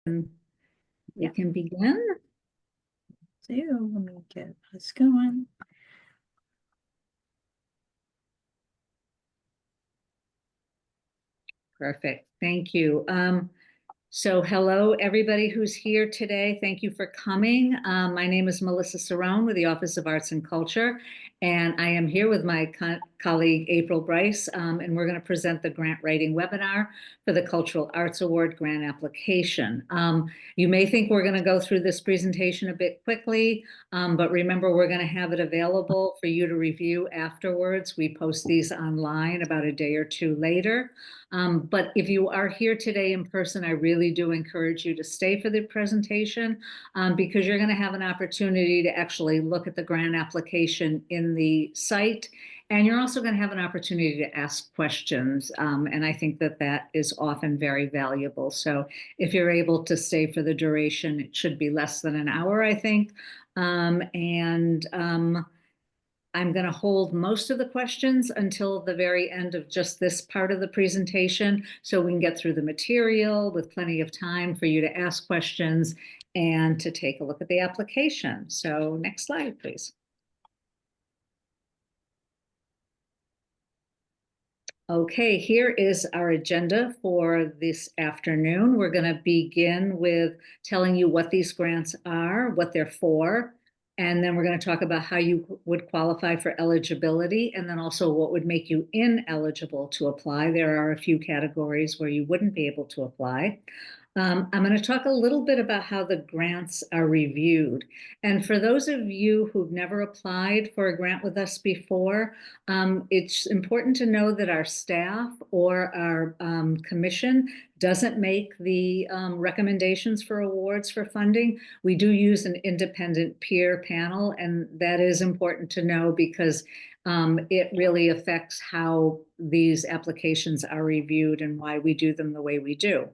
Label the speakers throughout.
Speaker 1: We can begin.
Speaker 2: So let me get this going.
Speaker 1: Perfect. Thank you. So hello, everybody who's here today. Thank you for coming. My name is Melissa Cerrone with the Office of Arts and Culture, and I am here with my colleague April Bryce, and we're going to present the grant writing webinar for the Cultural Arts Award grant application. You may think we're going to go through this presentation a bit quickly, but remember we're going to have it available for you to review afterwards. We post these online about a day or two later. But if you are here today in person, I really do encourage you to stay for the presentation because you're going to have an opportunity to actually look at the grant application in the site. And you're also going to have an opportunity to ask questions. And I think that that is often very valuable. So if you're able to stay for the duration, it should be less than an hour, I think. I'm going to hold most of the questions until the very end of just this part of the presentation so we can get through the material with plenty of time for you to ask questions and to take a look at the application. So next slide, please. Okay, here is our agenda for this afternoon. We're going to begin with telling you what these grants are, what they're for, and then we're going to talk about how you would qualify for eligibility, and then also what would make you ineligible to apply. There are a few categories where you wouldn't be able to apply. I'm going to talk a little bit about how the grants are reviewed. And for those of you who've never applied for a grant with us before, it's important to know that our staff or our commission doesn't make the recommendations for awards for funding. We do use an independent peer panel, and that is important to know because it really affects how these applications are reviewed and why we do them the way we do.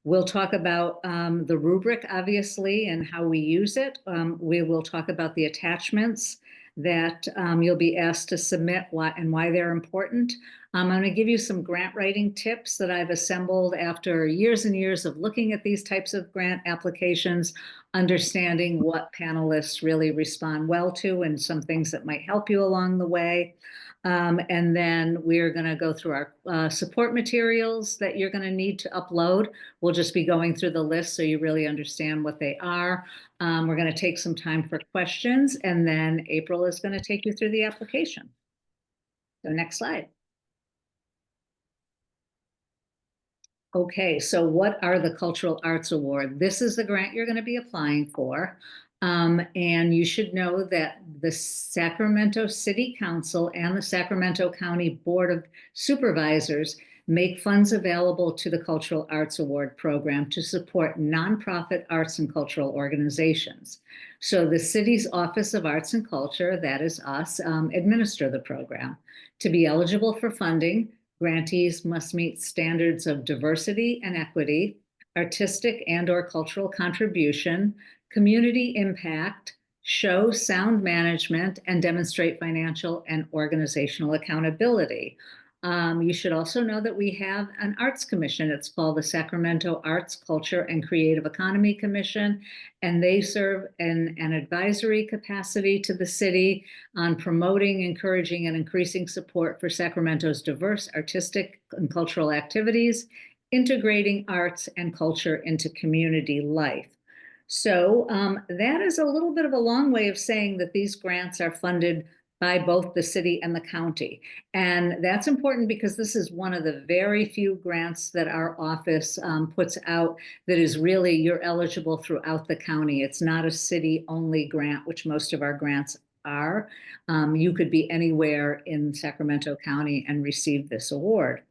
Speaker 1: We'll talk about the rubric, obviously, and how we use it. We will talk about the attachments that you'll be asked to submit and why they're important. I'm going to give you some grant writing tips that I've assembled after years and years of looking at these types of grant applications, understanding what panelists really respond well to and some things that might help you along the way. And then we're going to go through our support materials that you're going to need to upload. We'll just be going through the list so you really understand what they are. We're going to take some time for questions, and then April is going to take you through the application. So next slide. Okay, so what are the Cultural Arts Award? This is the grant you're going to be applying for. And you should know that the Sacramento City Council and the Sacramento County Board of Supervisors make funds available to the Cultural Arts Award program to support nonprofit arts and cultural organizations. So the city's Office of Arts and Culture, that is us, administer the program. To be eligible for funding, grantees must meet standards of diversity and equity, artistic and/or cultural contribution, community impact, show sound management, and demonstrate financial and organizational accountability. You should also know that we have an arts commission. It's called the Sacramento Arts, Culture, and Creative Economy Commission, and they serve in an advisory capacity to the city on promoting, encouraging, and increasing support for Sacramento's diverse artistic and cultural activities, integrating arts and culture into community life. So that is a little bit of a long way of saying that these grants are funded by both the city and the county. And that's important because this is one of the very few grants that our office puts out that is really, you're eligible throughout the county. It's not a city-only grant, which most of our grants are. You could be anywhere in Sacramento County and receive this award.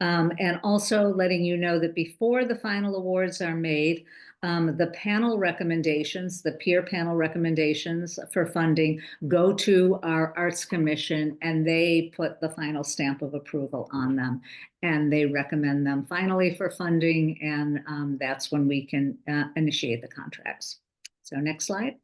Speaker 1: And also letting you know that before the final awards are made, the panel recommendations, the peer panel recommendations for funding go to our Arts Commission, and they put the final stamp of approval on them. And they recommend them finally for funding, and that's when we can initiate the contracts. So next slide.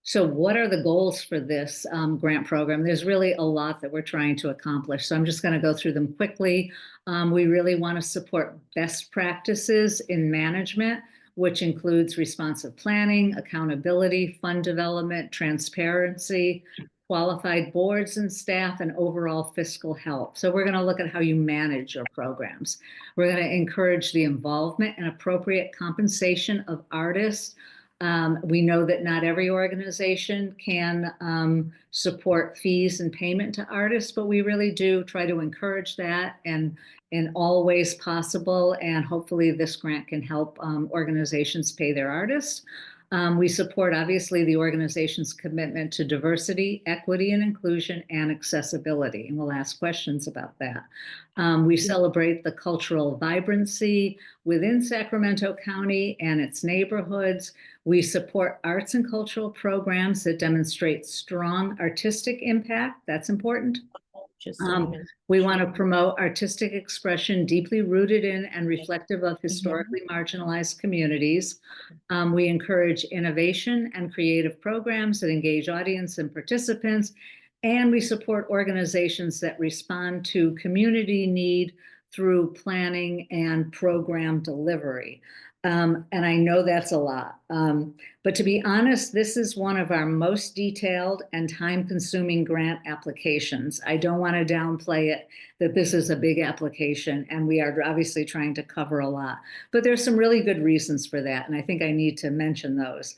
Speaker 1: So what are the goals for this grant program? There's really a lot that we're trying to accomplish. So I'm just going to go through them quickly. We really want to support best practices in management, which includes responsive planning, accountability, fund development, transparency, qualified boards and staff, and overall fiscal health. So we're going to look at how you manage your programs. We're going to encourage the involvement and appropriate compensation of artists. We know that not every organization can support fees and payment to artists, but we really do try to encourage that and in all ways possible. And hopefully this grant can help organizations pay their artists. We support, obviously, the organization's commitment to diversity, equity, and inclusion, and accessibility. And we'll ask questions about that. We celebrate the cultural vibrancy within Sacramento County and its neighborhoods. We support arts and cultural programs that demonstrate strong artistic impact. That's important. We want to promote artistic expression deeply rooted in and reflective of historically marginalized communities. We encourage innovation and creative programs that engage audience and participants. And we support organizations that respond to community need through planning and program delivery. And I know that's a lot. But to be honest, this is one of our most detailed and time-consuming grant applications. I don't want to downplay it that this is a big application, and we are obviously trying to cover a lot. But there's some really good reasons for that, and I think I need to mention those.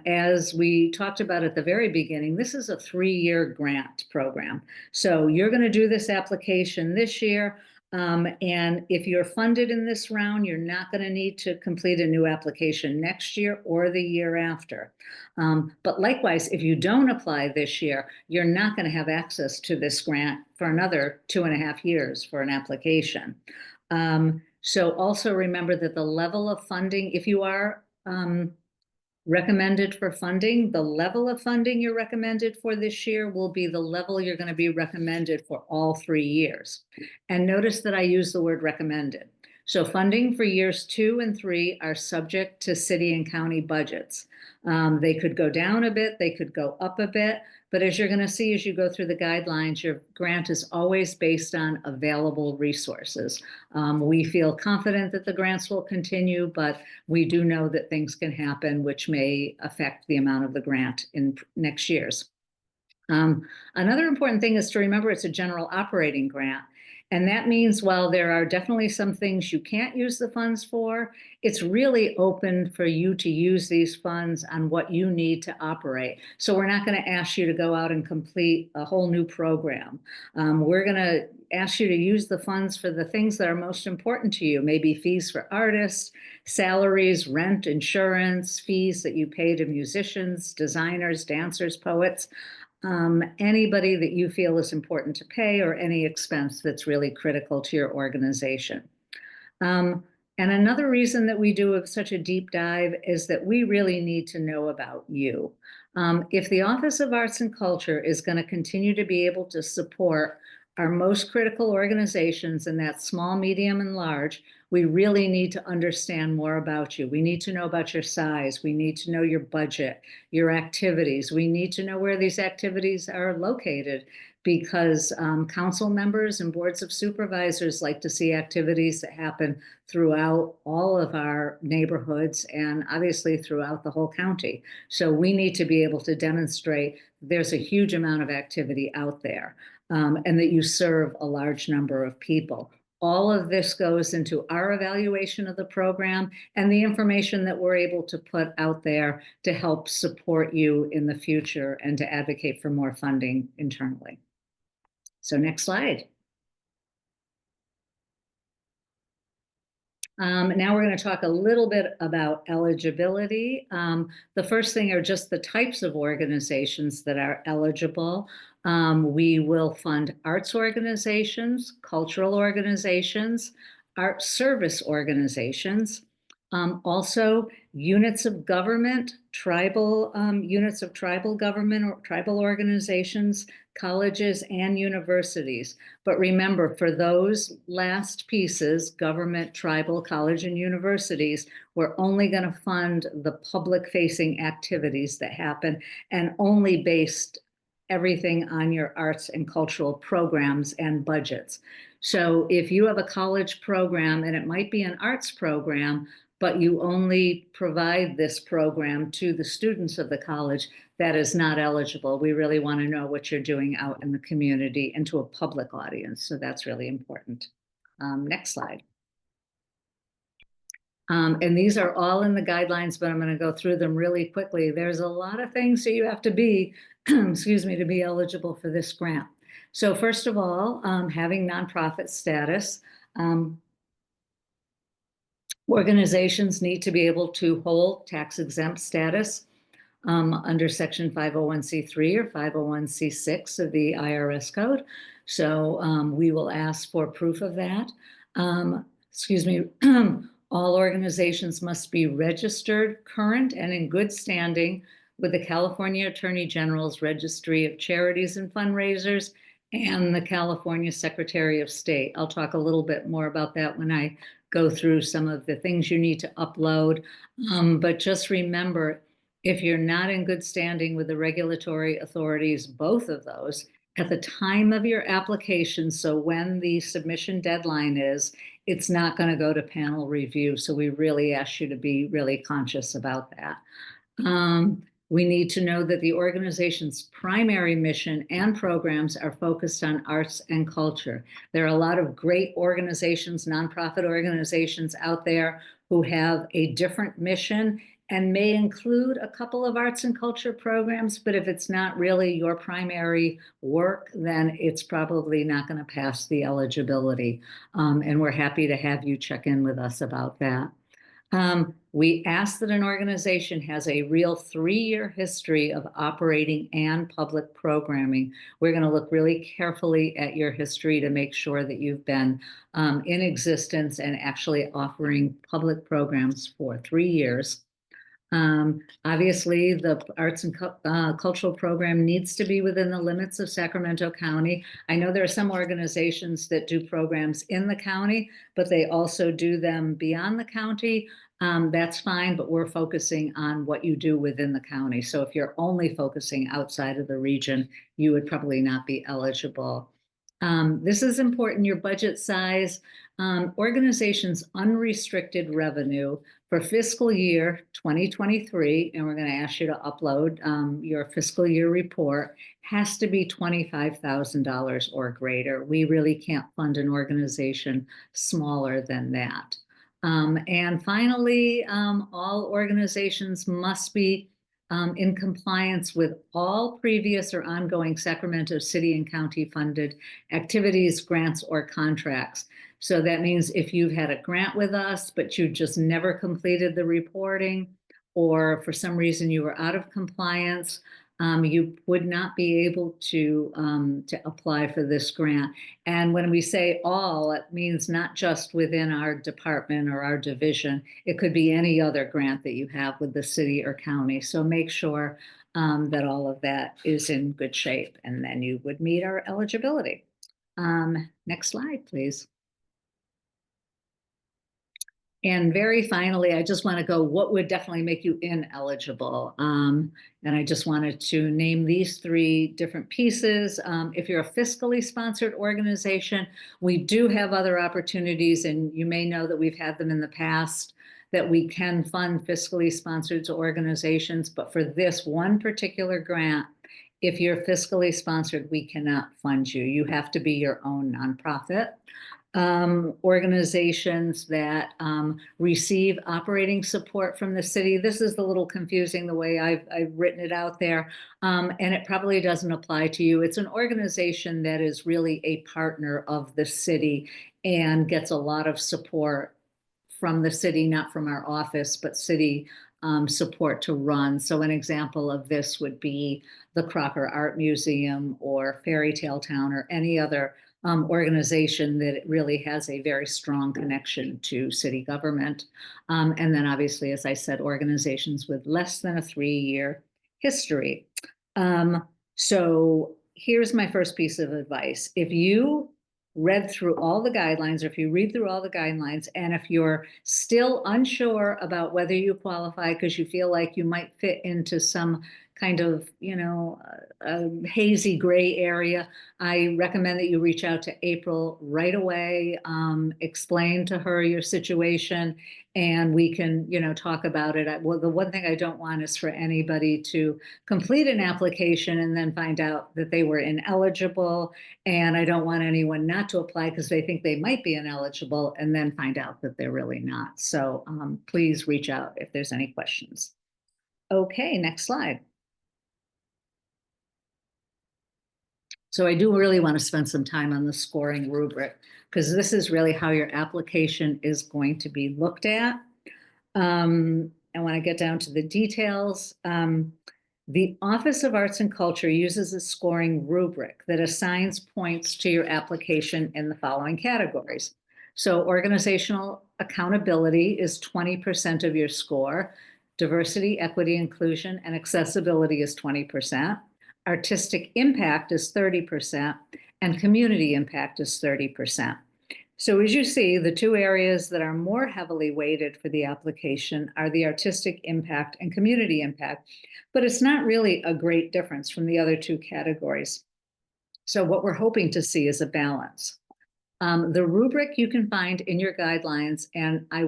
Speaker 1: As we talked about at the very beginning, this is a 3-year grant program. So you're going to do this application this year. And if you're funded in this round, you're not going to need to complete a new application next year or the year after. But likewise, if you don't apply this year, you're not going to have access to this grant for another 2.5 years for an application. So also remember that the level of funding, if you are recommended for funding, the level of funding you're recommended for this year will be the level you're going to be recommended for all 3 years. And notice that I use the word recommended. So funding for years 2 and 3 are subject to city and county budgets. They could go down a bit, they could go up a bit, but as you're going to see as you go through the guidelines, your grant is always based on available resources. We feel confident that the grants will continue, but we do know that things can happen which may affect the amount of the grant in next year's. Another important thing is to remember it's a general operating grant. And that means while there are definitely some things you can't use the funds for, it's really open for you to use these funds on what you need to operate. So we're not going to ask you to go out and complete a whole new program. We're going to ask you to use the funds for the things that are most important to you, maybe fees for artists, salaries, rent, insurance, fees that you pay to musicians, designers, dancers, poets. Anybody that you feel is important to pay or any expense that's really critical to your organization. And another reason that we do such a deep dive is that we really need to know about you. If the Office of Arts and Culture is going to continue to be able to support our most critical organizations, and that's small, medium, and large, we really need to understand more about you. We need to know about your size. We need to know your budget, your activities. We need to know where these activities are located because council members and boards of supervisors like to see activities that happen throughout all of our neighborhoods and obviously throughout the whole county. So we need to be able to demonstrate there's a huge amount of activity out there. And that you serve a large number of people. All of this goes into our evaluation of the program and the information that we're able to put out there to help support you in the future and to advocate for more funding internally. So next slide. Now we're going to talk a little bit about eligibility. The first thing are just the types of organizations that are eligible. We will fund arts organizations, cultural organizations, art service organizations, Also, units of government, tribal units of tribal government or tribal organizations, colleges, and universities. But remember, for those last pieces, government, tribal, college, and universities, we're only going to fund the public-facing activities that happen and only based everything on your arts and cultural programs and budgets. So if you have a college program and it might be an arts program, but you only provide this program to the students of the college, that is not eligible. We really want to know what you're doing out in the community and to a public audience. So that's really important. Next slide. And these are all in the guidelines, but I'm going to go through them really quickly. There's a lot of things that you have to be, excuse me, to be eligible for this grant. So first of all, having nonprofit status. Organizations need to be able to hold tax exempt status under Section 501c3 or 501c6 of the IRS code. So we will ask for proof of that. Excuse me, all organizations must be registered, current, and in good standing with the California Attorney General's Registry of Charities and Fundraisers and the California Secretary of State. I'll talk a little bit more about that when I go through some of the things you need to upload. But just remember, if you're not in good standing with the regulatory authorities, both of those, at the time of your application, so when the submission deadline is, it's not going to go to panel review. So we really ask you to be really conscious about that. We need to know that the organization's primary mission and programs are focused on arts and culture. There are a lot of great organizations, nonprofit organizations out there who have a different mission and may include a couple of arts and culture programs, but if it's not really your primary work, then it's probably not going to pass the eligibility. And we're happy to have you check in with us about that. We ask that an organization has a real 3-year history of operating and public programming. We're going to look really carefully at your history to make sure that you've been in existence and actually offering public programs for 3 years. Obviously, the arts and cultural program needs to be within the limits of Sacramento County. I know there are some organizations that do programs in the county, but they also do them beyond the county. That's fine, but we're focusing on what you do within the county. So if you're only focusing outside of the region, you would probably not be eligible. This is important, your budget size. Organizations' unrestricted revenue for fiscal year 2023, and we're going to ask you to upload your fiscal year report, has to be $25,000 or greater. We really can't fund an organization smaller than that. And finally, all organizations must be in compliance with all previous or ongoing Sacramento City and County funded activities, grants, or contracts. So that means if you've had a grant with us, but you just never completed the reporting, or for some reason you were out of compliance, you would not be able to apply for this grant. And when we say all, it means not just within our department or our division. It could be any other grant that you have with the city or county. So make sure that all of that is in good shape, and then you would meet our eligibility. Next slide, please. And very finally, I just want to go, what would definitely make you ineligible? And I just wanted to name these 3 different pieces. If you're a fiscally sponsored organization, we do have other opportunities, and you may know that we've had them in the past, that we can fund fiscally sponsored organizations. But for this one particular grant, if you're fiscally sponsored, we cannot fund you. You have to be your own nonprofit. Organizations that receive operating support from the city. This is a little confusing the way I've written it out there, and it probably doesn't apply to you. It's an organization that is really a partner of the city and gets a lot of support from the city, not from our office, but city support to run. So an example of this would be the Crocker Art Museum or Fairy Tale Town or any other organization that really has a very strong connection to city government. And then obviously, as I said, organizations with less than a 3-year history. So here's my first piece of advice. If you read through all the guidelines, or if you read through all the guidelines, and if you're still unsure about whether you qualify because you feel like you might fit into some kind of, hazy gray area, I recommend that you reach out to April right away, explain to her your situation, and we can, talk about it. Well, the one thing I don't want is for anybody to complete an application and then find out that they were ineligible. And I don't want anyone not to apply because they think they might be ineligible and then find out that they're really not. So please reach out if there's any questions. Okay, next slide. So I do really want to spend some time on the scoring rubric because this is really how your application is going to be looked at. I want to get down to the details. The Office of Arts and Culture uses a scoring rubric that assigns points to your application in the following categories. So organizational accountability is 20% of your score. Diversity, equity, inclusion, and accessibility is 20%. Artistic impact is 30%, and community impact is 30%. So as you see, the two areas that are more heavily weighted for the application are the artistic impact and community impact, but it's not really a great difference from the other two categories. So what we're hoping to see is a balance. The rubric you can find in your guidelines, and I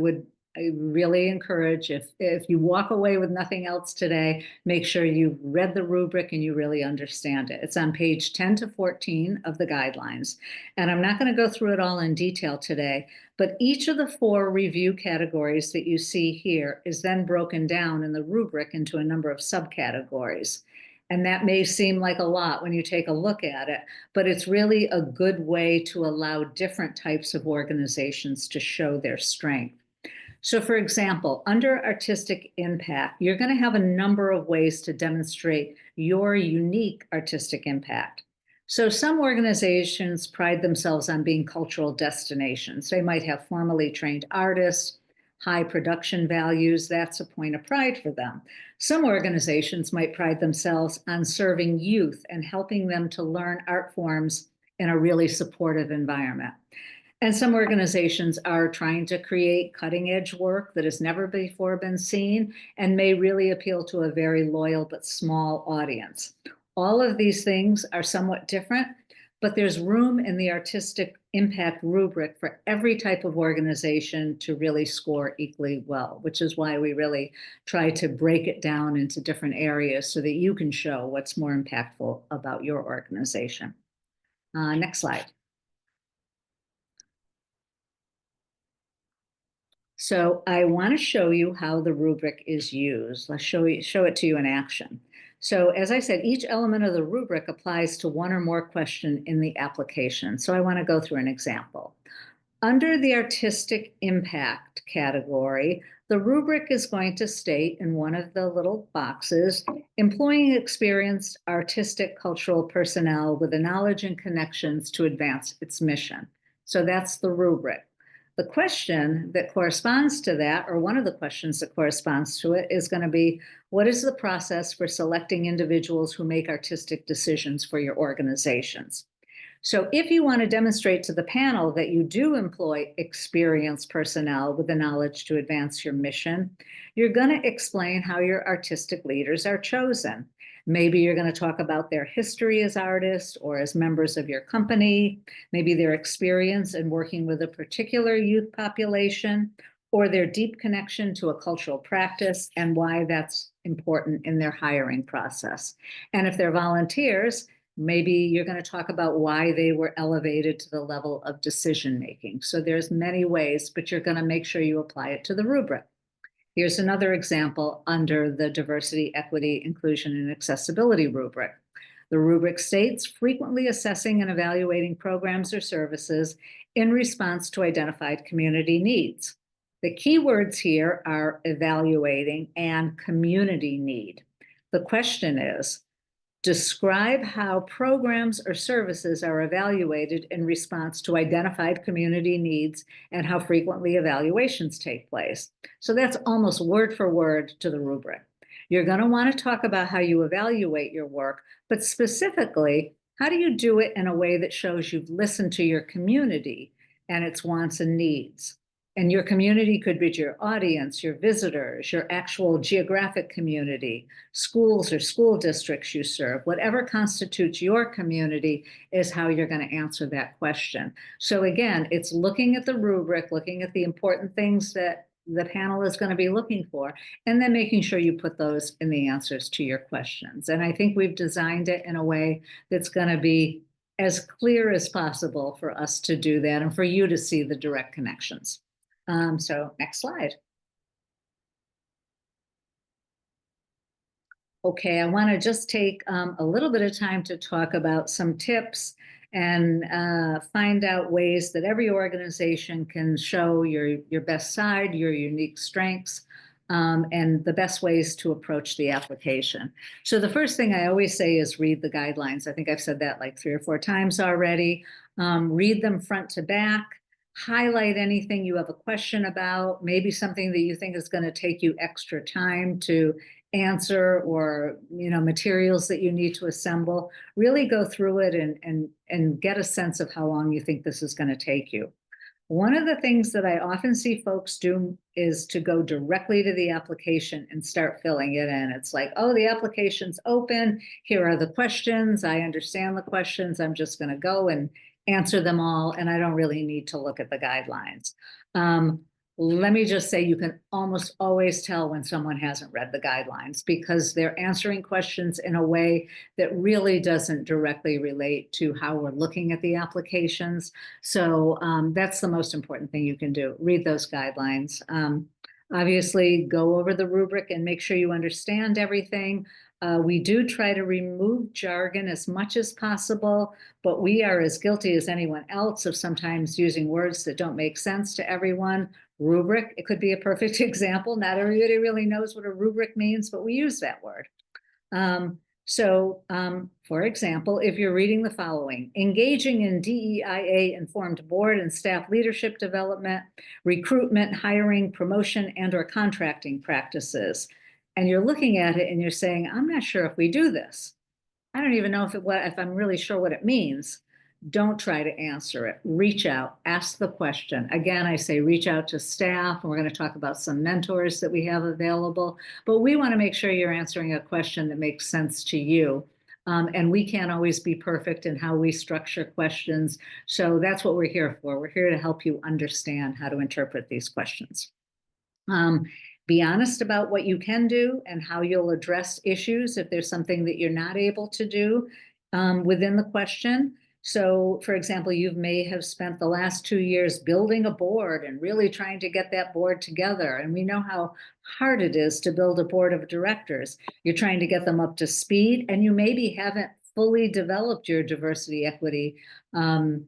Speaker 1: really encourage, if you walk away with nothing else today, make sure you've read the rubric and you really understand it. It's on page 10 to 14 of the guidelines. And I'm not going to go through it all in detail today, but each of the 4 review categories that you see here is then broken down in the rubric into a number of subcategories. And that may seem like a lot when you take a look at it, but it's really a good way to allow different types of organizations to show their strength. So for example, under artistic impact, you're going to have a number of ways to demonstrate your unique artistic impact. So some organizations pride themselves on being cultural destinations. They might have formally trained artists, high production values. That's a point of pride for them. Some organizations might pride themselves on serving youth and helping them to learn art forms in a really supportive environment. And some organizations are trying to create cutting edge work that has never before been seen and may really appeal to a very loyal but small audience. All of these things are somewhat different, but there's room in the artistic impact rubric for every type of organization to really score equally well, which is why we really try to break it down into different areas so that you can show what's more impactful about your organization. Next slide. So I want to show you how the rubric is used. Let's show it to you in action. So as I said, each element of the rubric applies to one or more questions in the application. So I want to go through an example. Under the artistic impact category, the rubric is going to state in one of the little boxes, employing experienced artistic cultural personnel with the knowledge and connections to advance its mission. So that's the rubric. The question that corresponds to that, or one of the questions that corresponds to it, is going to be, what is the process for selecting individuals who make artistic decisions for your organizations? So if you want to demonstrate to the panel that you do employ experienced personnel with the knowledge to advance your mission, you're going to explain how your artistic leaders are chosen. Maybe you're going to talk about their history as artists or as members of your company, maybe their experience in working with a particular youth population, or their deep connection to a cultural practice and why that's important in their hiring process. And if they're volunteers, maybe you're going to talk about why they were elevated to the level of decision making. So there's many ways, but you're going to make sure you apply it to the rubric. Here's another example under the diversity, equity, inclusion, and accessibility rubric. The rubric states frequently assessing and evaluating programs or services in response to identified community needs. The key words here are evaluating and community need. The question is, Describe how programs or services are evaluated in response to identified community needs and how frequently evaluations take place. So that's almost word for word to the rubric. You're going to want to talk about how you evaluate your work, but specifically, how do you do it in a way that shows you've listened to your community and its wants and needs? And your community could be your audience, your visitors, your actual geographic community, schools or school districts you serve. Whatever constitutes your community is how you're going to answer that question. So again, it's looking at the rubric, looking at the important things that the panel is going to be looking for, and then making sure you put those in the answers to your questions. And I think we've designed it in a way that's going to be as clear as possible for us to do that and for you to see the direct connections. So next slide. Okay, I want to just take a little bit of time to talk about some tips and find out ways that every organization can show your best side, your unique strengths, and the best ways to approach the application. So the first thing I always say is read the guidelines. I think I've said that like 3 or 4 times already. Read them front to back. Highlight anything you have a question about, maybe something that you think is going to take you extra time to answer, or materials that you need to assemble. Really go through it and get a sense of how long you think this is going to take you. One of the things that I often see folks do is to go directly to the application and start filling it in. It's like, oh, the application's open. Here are the questions. I understand the questions. I'm just going to go and answer them all, and I don't really need to look at the guidelines. Let me just say, you can almost always tell when someone hasn't read the guidelines because they're answering questions in a way that really doesn't directly relate to how we're looking at the applications. So that's the most important thing you can do. Read those guidelines. Obviously, go over the rubric and make sure you understand everything. We do try to remove jargon as much as possible, but we are as guilty as anyone else of sometimes using words that don't make sense to everyone. Rubric, it could be a perfect example. Not everybody really knows what a rubric means, but we use that word. For example, if you're reading the following: engaging in DEIA-informed board and staff leadership development, recruitment, hiring, promotion, and/or contracting practices, and you're looking at it and you're saying, I'm not sure if we do this. I don't even know if I'm really sure what it means. Don't try to answer it. Reach out, ask the question. Again, I say reach out to staff, and we're going to talk about some mentors that we have available, but we want to make sure you're answering a question that makes sense to you. And we can't always be perfect in how we structure questions. So that's what we're here for. We're here to help you understand how to interpret these questions. Be honest about what you can do and how you'll address issues if there's something that you're not able to do within the question. So, for example, you may have spent the last 2 years building a board and really trying to get that board together. And we know how hard it is to build a board of directors. You're trying to get them up to speed, and you maybe haven't fully developed your diversity, equity, and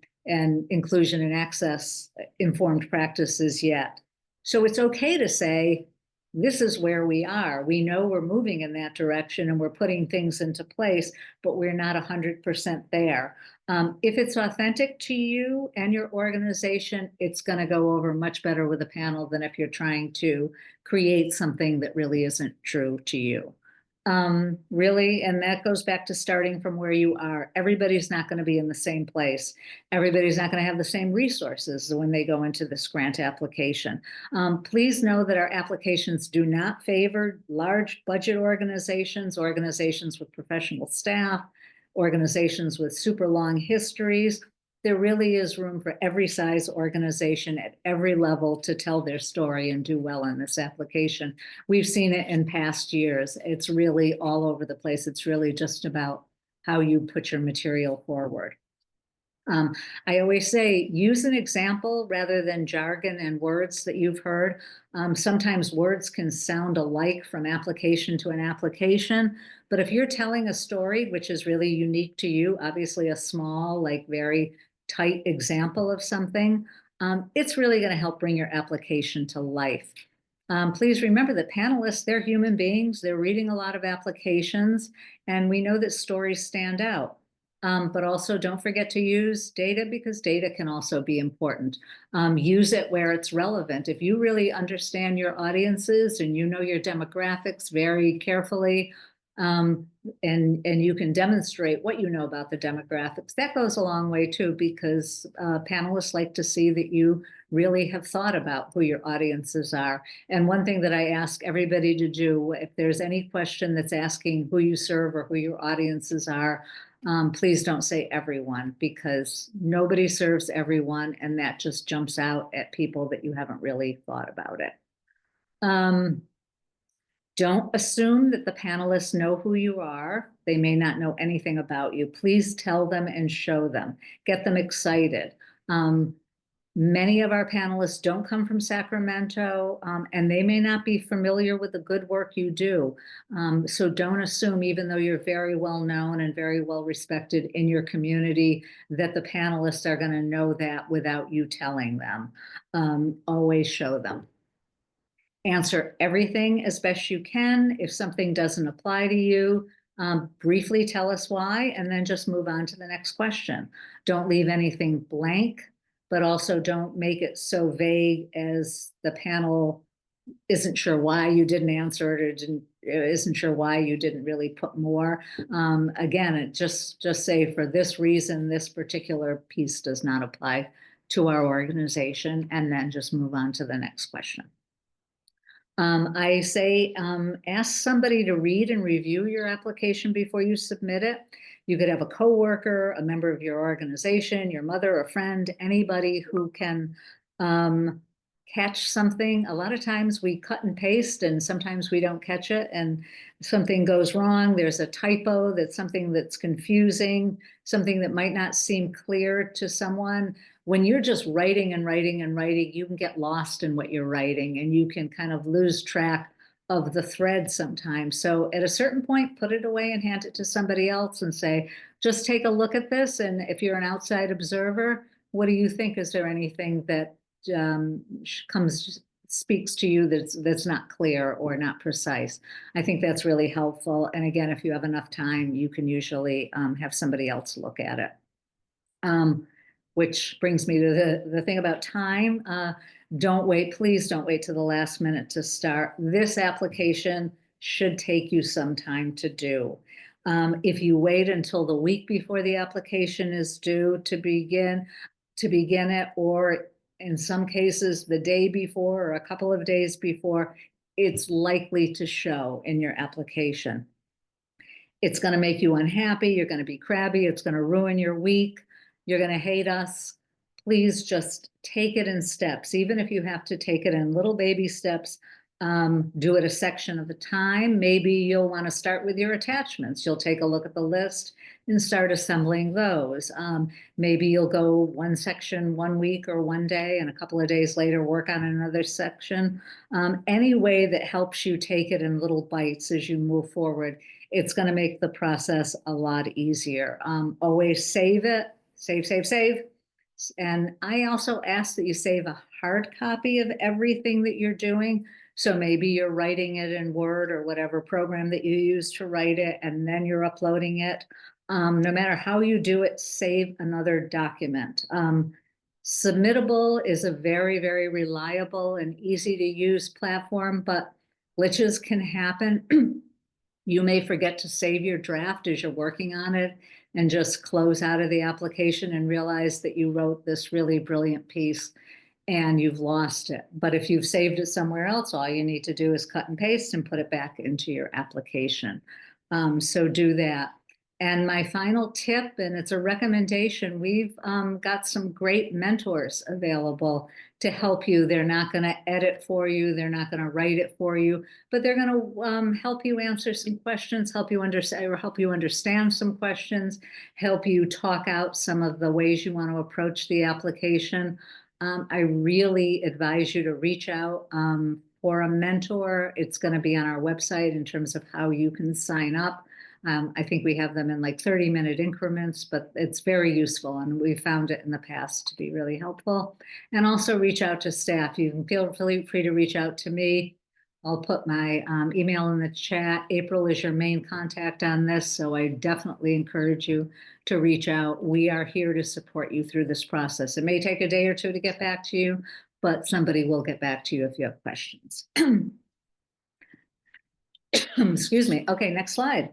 Speaker 1: inclusion and access informed practices yet. So it's okay to say, this is where we are. We know we're moving in that direction and we're putting things into place, but we're not 100% there. If it's authentic to you and your organization, it's going to go over much better with a panel than if you're trying to create something that really isn't true to you. Really, and that goes back to starting from where you are. Everybody's not going to be in the same place. Everybody's not going to have the same resources when they go into this grant application. Please know that our applications do not favor large budget organizations, organizations with professional staff, organizations with super long histories. There really is room for every size organization at every level to tell their story and do well in this application. We've seen it in past years. It's really all over the place. It's really just about how you put your material forward. I always say, use an example rather than jargon and words that you've heard. Sometimes words can sound alike from application to an application, but if you're telling a story which is really unique to you, obviously a small, like very tight example of something, it's really going to help bring your application to life. Please remember that panelists, they're human beings. They're reading a lot of applications, and we know that stories stand out. But also don't forget to use data, because data can also be important. Use it where it's relevant. If you really understand your audiences and you know your demographics very carefully, and you can demonstrate what you know about the demographics, that goes a long way too, because panelists like to see that you really have thought about who your audiences are. And one thing that I ask everybody to do, if there's any question that's asking who you serve or who your audiences are, please don't say everyone, because nobody serves everyone, and that just jumps out at people that you haven't really thought about it. Don't assume that the panelists know who you are. They may not know anything about you. Please tell them and show them. Get them excited. Many of our panelists don't come from Sacramento, and they may not be familiar with the good work you do. So don't assume, even though you're very well known and very well respected in your community, that the panelists are going to know that without you telling them. Always show them. Answer everything as best you can. If something doesn't apply to you, briefly tell us why, and then just move on to the next question. Don't leave anything blank, but also don't make it so vague as the panel isn't sure why you didn't answer it, or isn't sure why you didn't really put more. Again, it just say, for this reason, this particular piece does not apply to our organization, and then just move on to the next question. I say, ask somebody to read and review your application before you submit it. You could have a coworker, a member of your organization, your mother, a friend, anybody who can catch something. A lot of times we cut and paste, and sometimes we don't catch it, and something goes wrong. There's a typo, that's something that's confusing, something that might not seem clear to someone. When you're just writing and writing and writing, you can get lost in what you're writing, and you can kind of lose track of the thread sometimes. So at a certain point, put it away and hand it to somebody else and say, just take a look at this. And if you're an outside observer, what do you think? Is there anything that speaks to you that's not clear or not precise? I think that's really helpful. And again, if you have enough time, you can usually have somebody else look at it. Which brings me to the thing about time. Don't wait, please don't wait to the last minute to start. This application should take you some time to do. If you wait until the week before the application is due to begin it, or in some cases the day before or a couple of days before, it's likely to show in your application. It's going to make you unhappy. You're going to be crabby. It's going to ruin your week. You're going to hate us. Please just take it in steps. Even if you have to take it in little baby steps, do it a section at a time. Maybe you'll want to start with your attachments. You'll take a look at the list and start assembling those. Maybe you'll go one section 1 week or 1 day, and a couple of days later work on another section. Any way that helps you take it in little bites as you move forward, it's going to make the process a lot easier. Always save it. Save. And I also ask that you save a hard copy of everything that you're doing. So maybe you're writing it in Word or whatever program that you use to write it, and then you're uploading it. No matter how you do it, save another document. Submittable is a very, very reliable and easy to use platform, but glitches can happen. You may forget to save your draft as you're working on it, and just close out of the application and realize that you wrote this really brilliant piece and you've lost it. But if you've saved it somewhere else, all you need to do is cut and paste and put it back into your application. So do that. And my final tip, and it's a recommendation, we've got some great mentors available to help you. They're not going to edit for you. They're not going to write it for you, but they're going to help you answer some questions, help you understand some questions, help you talk out some of the ways you want to approach the application. I really advise you to reach out for a mentor. It's going to be on our website in terms of how you can sign up. I think we have them in like 30-minute increments, but it's very useful, and we found it in the past to be really helpful. And also reach out to staff. You can feel free to reach out to me. I'll put my email in the chat. April is your main contact on this, so I definitely encourage you to reach out. We are here to support you through this process. It may take a day or two to get back to you, but somebody will get back to you if you have questions. Excuse me. Okay, next slide.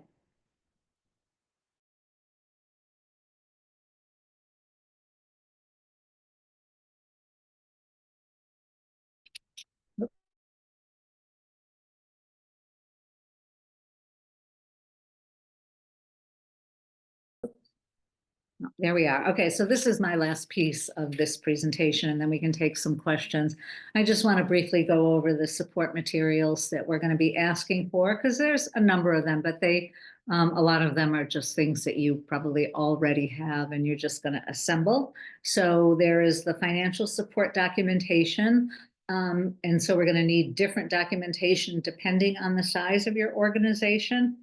Speaker 1: There we are. Okay, so this is my last piece of this presentation, and then we can take some questions. I just want to briefly go over the support materials that we're going to be asking for, because there's a number of them, but a lot of them are just things that you probably already have and you're just going to assemble. So there is the financial support documentation. And so we're going to need different documentation depending on the size of your organization.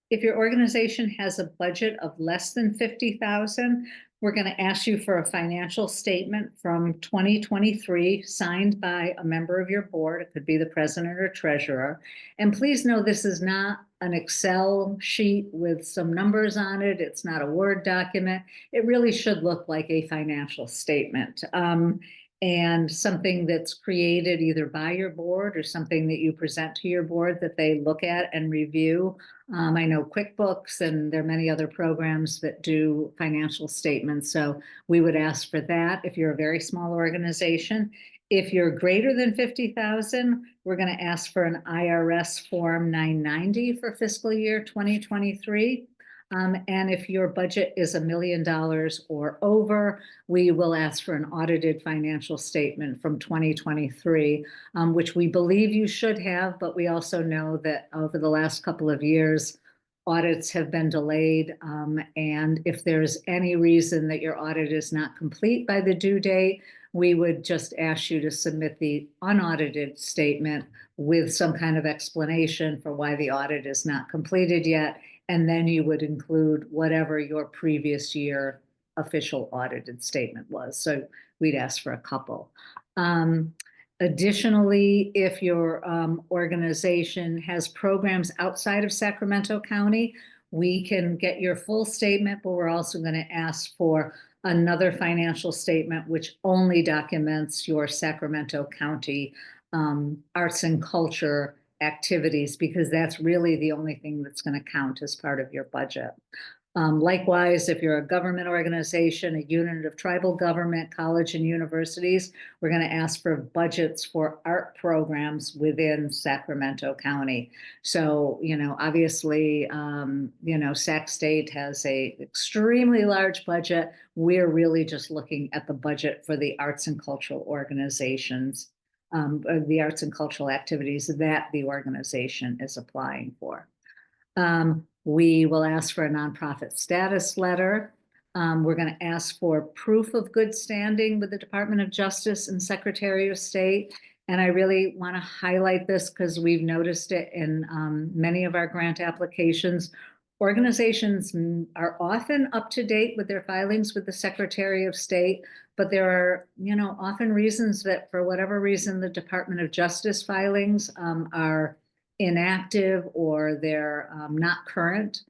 Speaker 1: If your organization has a budget of less than 50,000, we're going to ask you for a financial statement from 2023 signed by a member of your board. It could be the president or treasurer. And please know this is not an Excel sheet with some numbers on it. It's not a Word document. It really should look like a financial statement. And something that's created either by your board or something that you present to your board that they look at and review. I know QuickBooks and there are many other programs that do financial statements. So we would ask for that if you're a very small organization. If you're greater than 50,000, we're going to ask for an IRS Form 990 for fiscal year 2023. And if your budget is $1 million or over, we will ask for an audited financial statement from 2023, which we believe you should have, but we also know that over the last couple of years, audits have been delayed. And if there's any reason that your audit is not complete by the due date, we would just ask you to submit the unaudited statement with some kind of explanation for why the audit is not completed yet. And then you would include whatever your previous year official audited statement was. So we'd ask for a couple. Additionally, if your organization has programs outside of Sacramento County, we can get your full statement, but we're also going to ask for another financial statement which only documents your Sacramento County arts and culture activities, because that's really the only thing that's going to count as part of your budget. Likewise, if you're a government organization, a unit of tribal government, college and universities, we're going to ask for budgets for art programs within Sacramento County. So, obviously, Sac State has a extremely large budget. We're really just looking at the budget for the arts and cultural organizations, the arts and cultural activities that the organization is applying for. We will ask for a nonprofit status letter. We're going to ask for proof of good standing with the Department of Justice and Secretary of State. And I really want to highlight this because we've noticed it in many of our grant applications. Organizations are often up to date with their filings with the Secretary of State, but there are, often reasons that for whatever reason, the Department of Justice filings are inactive or they're not current,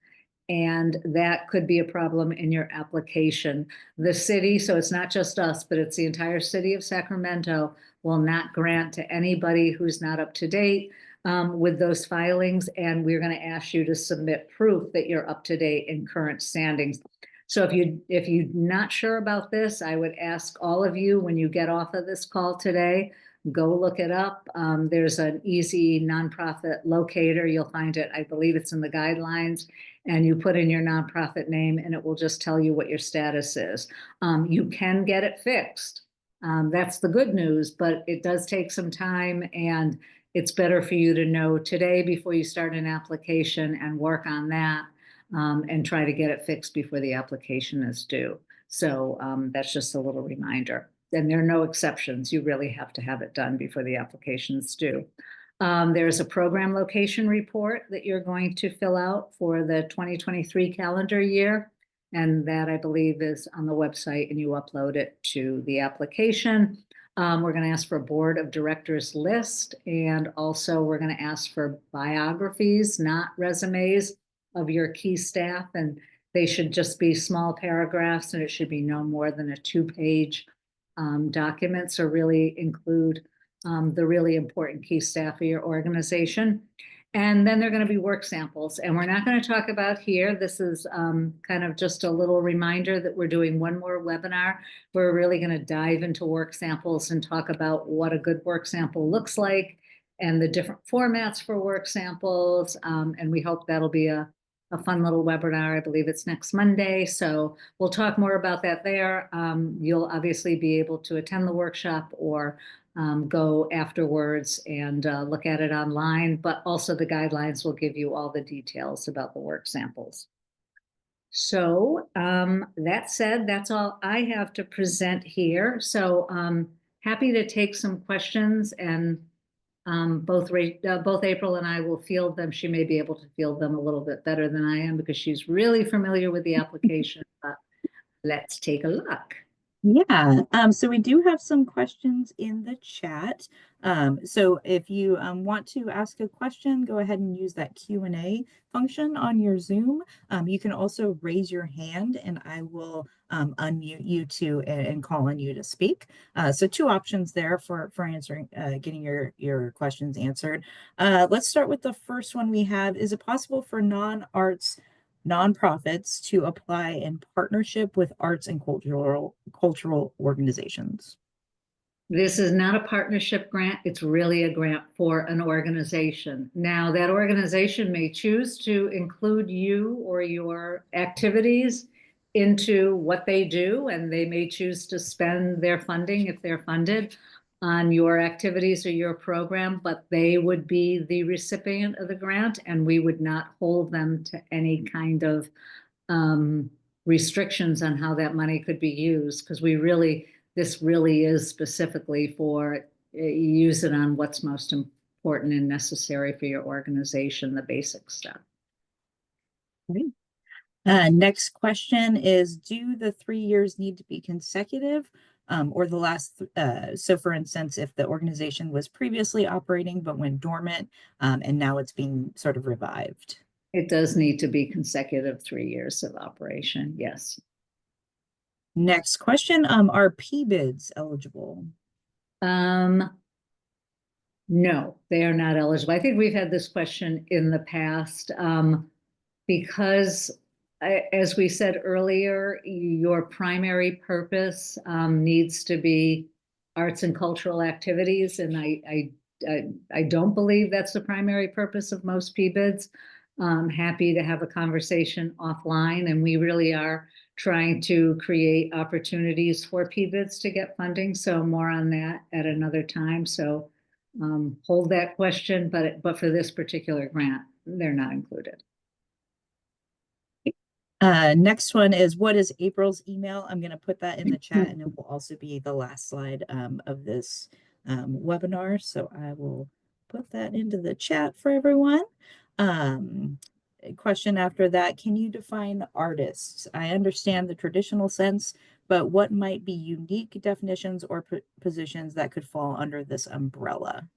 Speaker 1: and that could be a problem in your application. The city, so it's not just us, but it's the entire city of Sacramento, will not grant to anybody who's not up to date with those filings, and we're going to ask you to submit proof that you're up to date in current standings. So if you're not sure about this, I would ask all of you when you get off of this call today, go look it up. There's an easy nonprofit locator. You'll find it, I believe it's in the guidelines, and you put in your nonprofit name and it will just tell you what your status is. You can get it fixed. That's the good news, but it does take some time, and it's better for you to know today before you start an application and work on that and try to get it fixed before the application is due. So that's just a little reminder. And there are no exceptions. You really have to have it done before the application's due. There's a program location report that you're going to fill out for the 2023 calendar year. And that, I believe, is on the website, and you upload it to the application. We're going to ask for a board of directors list, and also we're going to ask for biographies, not resumes, of your key staff, and they should just be small paragraphs, and it should be no more than a 2-page document. So really include the really important key staff of your organization. And then they're going to be work samples, and we're not going to talk about here. This is kind of just a little reminder that we're doing one more webinar. We're really going to dive into work samples and talk about what a good work sample looks like and the different formats for work samples. And we hope that'll be a fun little webinar. I believe it's next Monday. So we'll talk more about that there. You'll obviously be able to attend the workshop or go afterwards and look at it online, but also the guidelines will give you all the details about the work samples. So that said, that's all I have to present here. So happy to take some questions, and both April and I will field them. She may be able to field them a little bit better than I am because she's really familiar with the application, but let's take a look.
Speaker 2: Yeah, so we do have some questions in the chat. So if you want to ask a question, go ahead and use that Q&A function on your Zoom. You can also raise your hand and I will unmute you and call on you to speak. So 2 options there for answering, getting your questions answered. Let's start with the first one we have. Is it possible for non-arts nonprofits to apply in partnership with arts and cultural organizations?
Speaker 1: This is not a partnership grant. It's really a grant for an organization. Now, that organization may choose to include you or your activities into what they do, and they may choose to spend their funding, if they're funded, on your activities or your program, but they would be the recipient of the grant, and we would not hold them to any kind of restrictions on how that money could be used, because this really is specifically for use it on what's most important and necessary for your organization, the basic stuff.
Speaker 2: Okay. Next question is, do the 3 years need to be consecutive or the last? So for instance, if the organization was previously operating but went dormant and now it's being sort of revived.
Speaker 1: It does need to be consecutive 3 years of operation, yes.
Speaker 2: Next question, are PBIDs eligible?
Speaker 1: No, they are not eligible. I think we've had this question in the past because, as we said earlier, your primary purpose needs to be arts and cultural activities, and I don't believe that's the primary purpose of most PBIDs. I'm happy to have a conversation offline, and we really are trying to create opportunities for PBIDs to get funding. So more on that at another time. So hold that question, but for this particular grant, they're not included.
Speaker 2: Next one is, what is April's email? I'm going to put that in the chat, and it will also be the last slide of this webinar. So I will put that into the chat for everyone. Question after that, can you define artists? I understand the traditional sense, but what might be unique definitions or positions that could fall under this umbrella?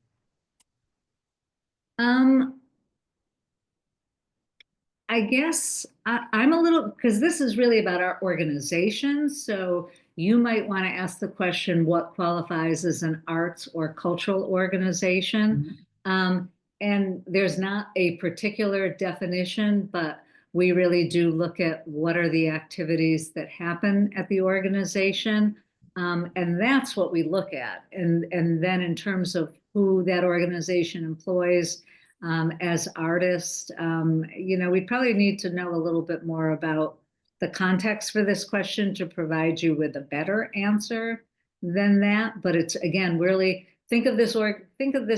Speaker 1: I guess I'm a little, because this is really about our organization. So you might want to ask the question, what qualifies as an arts or cultural organization? And there's not a particular definition, but we really do look at what are the activities that happen at the organization. And that's what we look at. And then in terms of who that organization employs, as artists, we probably need to know a little bit more about the context for this question to provide you with a better answer than that. But it's, again, really think of this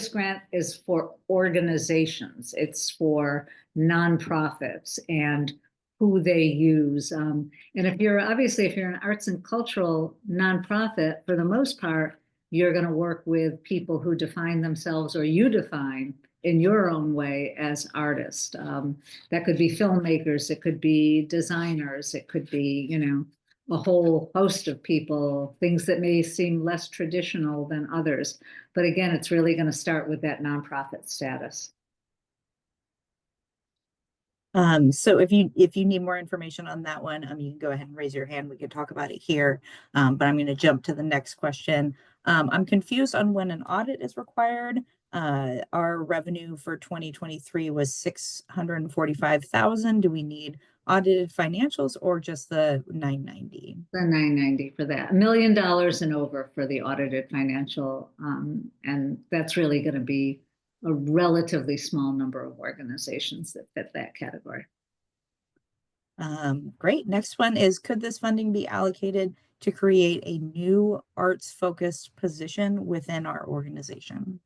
Speaker 1: grant as for organizations. It's for nonprofits and who they use. And if you're an arts and cultural nonprofit, for the most part, you're going to work with people who define themselves, or you define in your own way, as artists. That could be filmmakers, it could be designers, it could be, a whole host of people, things that may seem less traditional than others. But again, it's really going to start with that nonprofit status.
Speaker 2: So if you need more information on that one, you can go ahead and raise your hand. We could talk about it here. But I'm going to jump to the next question. I'm confused on when an audit is required. Our revenue for 2023 was 645,000. Do we need audited financials or just the 990?
Speaker 1: The 990 for that, $1 million and over for the audited financial. And that's really going to be a relatively small number of organizations that fit that category.
Speaker 2: Great. Next one is, could this funding be allocated to create a new arts-focused position within our organization?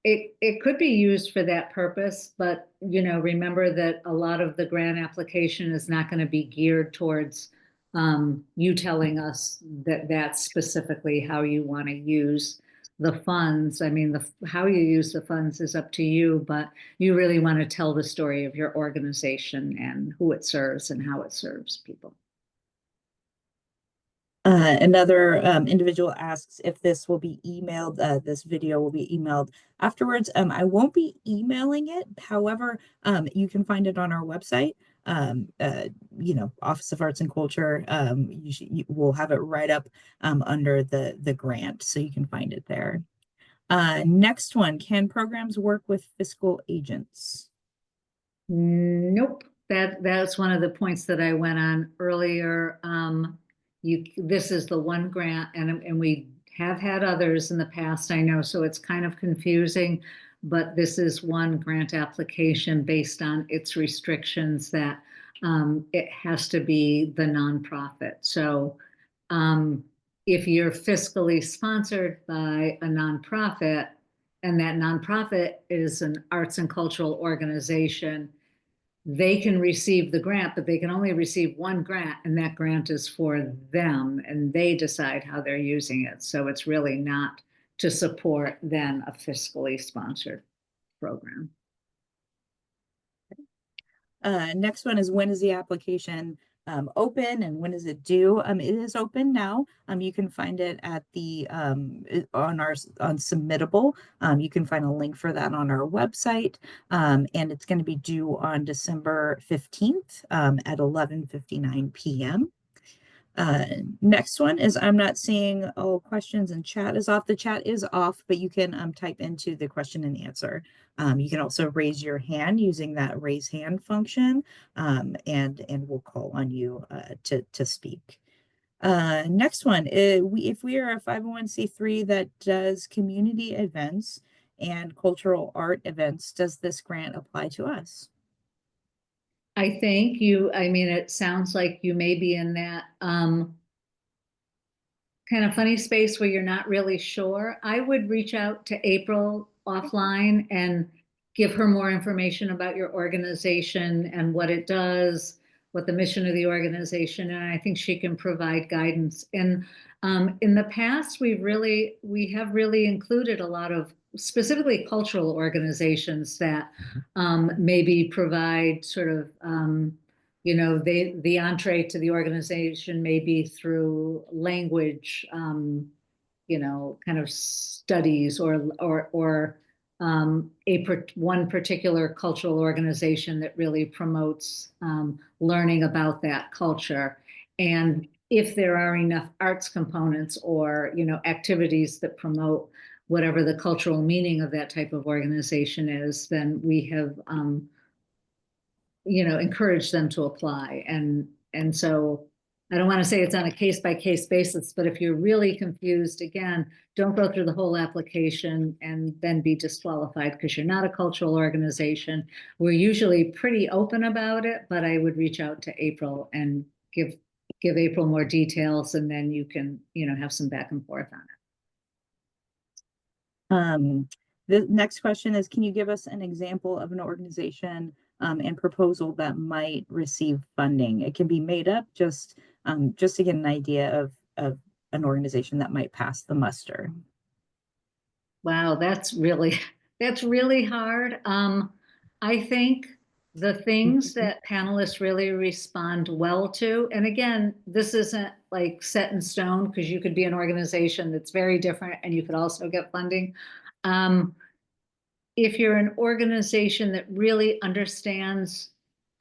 Speaker 1: It could be used for that purpose, but remember that a lot of the grant application is not going to be geared towards you telling us that that's specifically how you want to use the funds. I mean, how you use the funds is up to you, but you really want to tell the story of your organization and who it serves and how it serves people.
Speaker 2: Another individual asks if this will be emailed, this video will be emailed afterwards. I won't be emailing it. However, you can find it on our website. Office of Arts and Culture, we'll have it right up under the grant, so you can find it there. Next one, can programs work with fiscal agents?
Speaker 1: Nope. That's one of the points that I went on earlier. This is the one grant, and we have had others in the past, I know, so it's kind of confusing, but this is one grant application based on its restrictions that it has to be the nonprofit. So if you're fiscally sponsored by a nonprofit, and that nonprofit is an arts and cultural organization, they can receive the grant, but they can only receive one grant, and that grant is for them, and they decide how they're using it. So it's really not to support then a fiscally sponsored program.
Speaker 2: Next one is, when is the application open and when is it due? It is open now. You can find it at the on Submittable. You can find a link for that on our website, and it's going to be due on December 15th at 11:59 p.m. Next one is, I'm not seeing all questions, and chat is off. The chat is off, but you can type into the question and answer. You can also raise your hand using that raise hand function, and we'll call on you to speak. Next one, if we are a 501c3 that does community events and cultural art events, does this grant apply to us?
Speaker 1: I mean, it sounds like you may be in that kind of funny space where you're not really sure. I would reach out to April offline and give her more information about your organization and what it does, what the mission of the organization, and I think she can provide guidance. And in the past, we have really included a lot of specifically cultural organizations that maybe provide sort of the entree to the organization may be through language, kind of studies or one particular cultural organization that really promotes learning about that culture. And if there are enough arts components or activities that promote whatever the cultural meaning of that type of organization is, then we have encouraged them to apply. And so I don't want to say it's on a case-by-case basis, but if you're really confused, again, don't go through the whole application and then be disqualified because you're not a cultural organization. We're usually pretty open about it, but I would reach out to April and give April more details, and then you can, have some back and forth on
Speaker 2: it. The next question is, can you give us an example of an organization and proposal that might receive funding? It can be made up just to get an idea of an organization that might pass the muster.
Speaker 1: Wow, that's really hard. I think The things
Speaker 2: Mhm.
Speaker 1: that panelists really respond well to, and again, this isn't like set in stone because you could be an organization that's very different and you could also get funding. Um, if you're an organization that really understands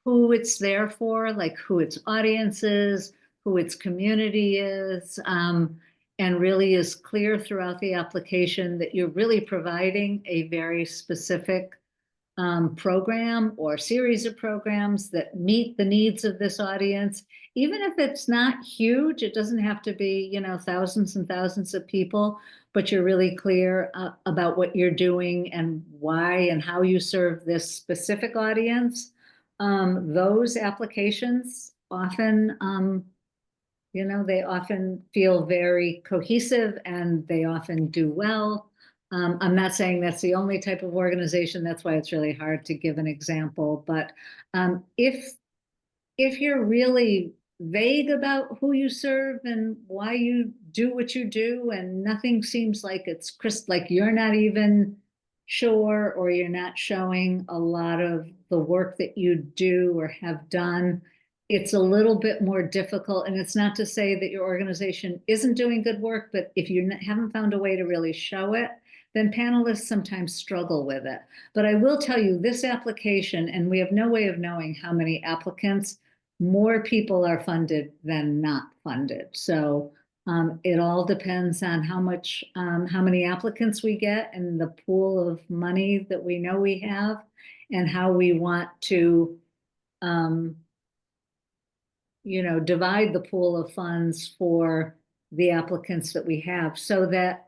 Speaker 1: who it's there for, like who its audience is, who its community is, and really is clear throughout the application that you're really providing a very specific program or series of programs that meet the needs of this audience. Even if it's not huge, it doesn't have to be, thousands and thousands of people, but you're really clear about what you're doing and why and how you serve this specific audience. Those applications often, they often feel very cohesive and they often do well. I'm not saying that's the only type of organization. That's why it's really hard to give an example. But if you're really vague about who you serve and why you do what you do, and nothing seems like it's like you're not even sure or you're not showing a lot of the work that you do or have done, it's a little bit more difficult. And it's not to say that your organization isn't doing good work, but if you haven't found a way to really show it, then panelists sometimes struggle with it. But I will tell you this application, and we have no way of knowing how many applicants, more people are funded than not funded. So it all depends on how many applicants we get and the pool of money that we know we have and how we want to, um, divide the pool of funds for the applicants that we have so that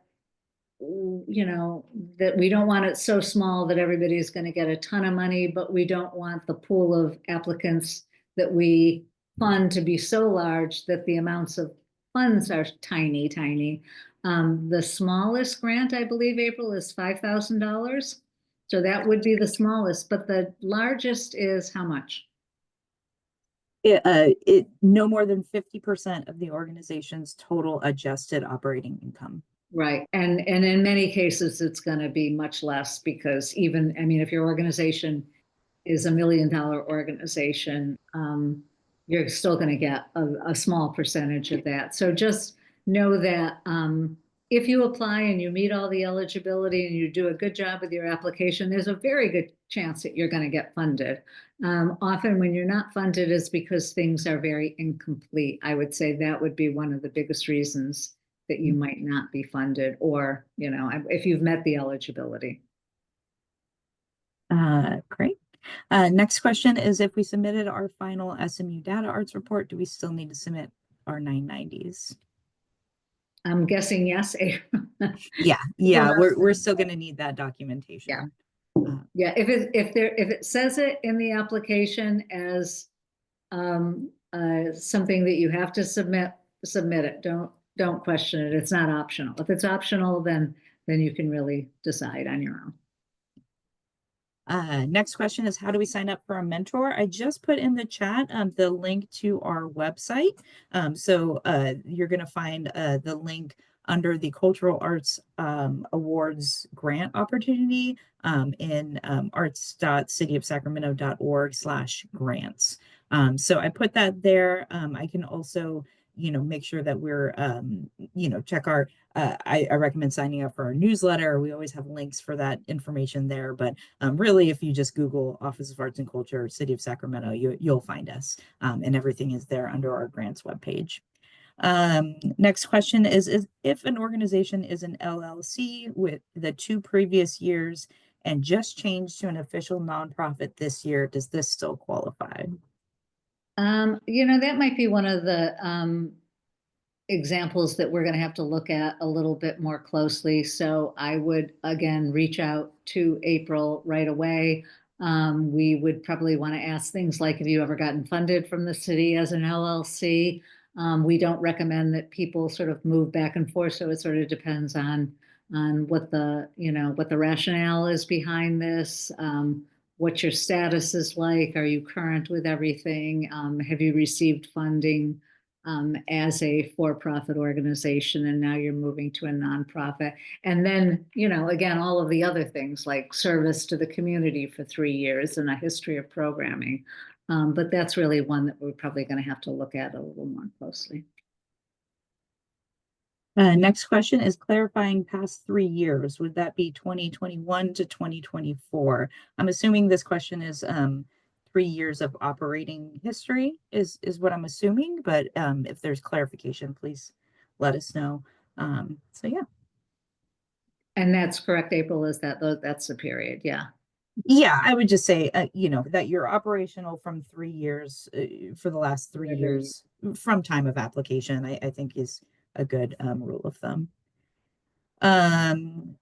Speaker 1: that we don't want it so small that everybody's going to get a ton of money, but we don't want the pool of applicants that we fund to be so large that the amounts of funds are tiny, tiny. The smallest grant, I believe, April, is $5,000. So that would be the smallest, but the largest is how much?
Speaker 2: It no more than 50% of the organization's total adjusted operating income.
Speaker 1: Right. And in many cases, it's going to be much less because even, I mean, if your organization is $1 million organization, you're still going to get a small percentage of that. So just know that if you apply and you meet all the eligibility and you do a good job with your application, there's a very good chance that you're going to get funded. Often when you're not funded is because things are very incomplete. I would say that would be one of the biggest reasons that you might not be funded, or, if you've met the eligibility.
Speaker 2: Great. Next question is, if we submitted our final SMU data arts report, do we still need to submit our 990s?
Speaker 1: I'm guessing yes.
Speaker 2: Yeah, we're still going to need that documentation.
Speaker 1: Yeah, if it says it in the application as something that you have to submit it. Don't question it. It's not optional. If it's optional, then you can really decide on your own.
Speaker 2: Next question is, how do we sign up for a mentor? I just put in the chat the link to our website. So you're going to find the link under the Cultural Arts Awards grant opportunity in arts.cityofsacramento.org/grants. So I put that there. I can also, make sure that we're, check our, I recommend signing up for our newsletter. We always have links for that information there. But really, if you just Google Office of Arts and Culture, City of Sacramento, you'll find us. And everything is there under our grants webpage. Next question is if an organization is an LLC with the 2 previous years and just changed to an official nonprofit this year, does this still qualify?
Speaker 1: That might be one of the examples that we're going to have to look at a little bit more closely. So I would, again, reach out to April right away. We would probably want to ask things like, have you ever gotten funded from the city as an LLC? We don't recommend that people sort of move back and forth. So it sort of depends on what the rationale is behind this. What your status is like. Are you current with everything? Have you received funding as a for-profit organization, and now you're moving to a nonprofit. And then, you know, again, all of the other things like service to the community for 3 years and a history of programming. But that's really one that we're probably going to have to look at a little more closely.
Speaker 2: Next question is clarifying past 3 years. Would that be 2021 to 2024? I'm assuming this question is 3 years of operating history is what I'm assuming, but if there's clarification, please let us know. So yeah.
Speaker 1: And that's correct, April, is that's the period, yeah.
Speaker 2: Yeah, I would just say, you know, that you're operational from 3 years for the last 3 years from time of application, I think is a good rule of thumb.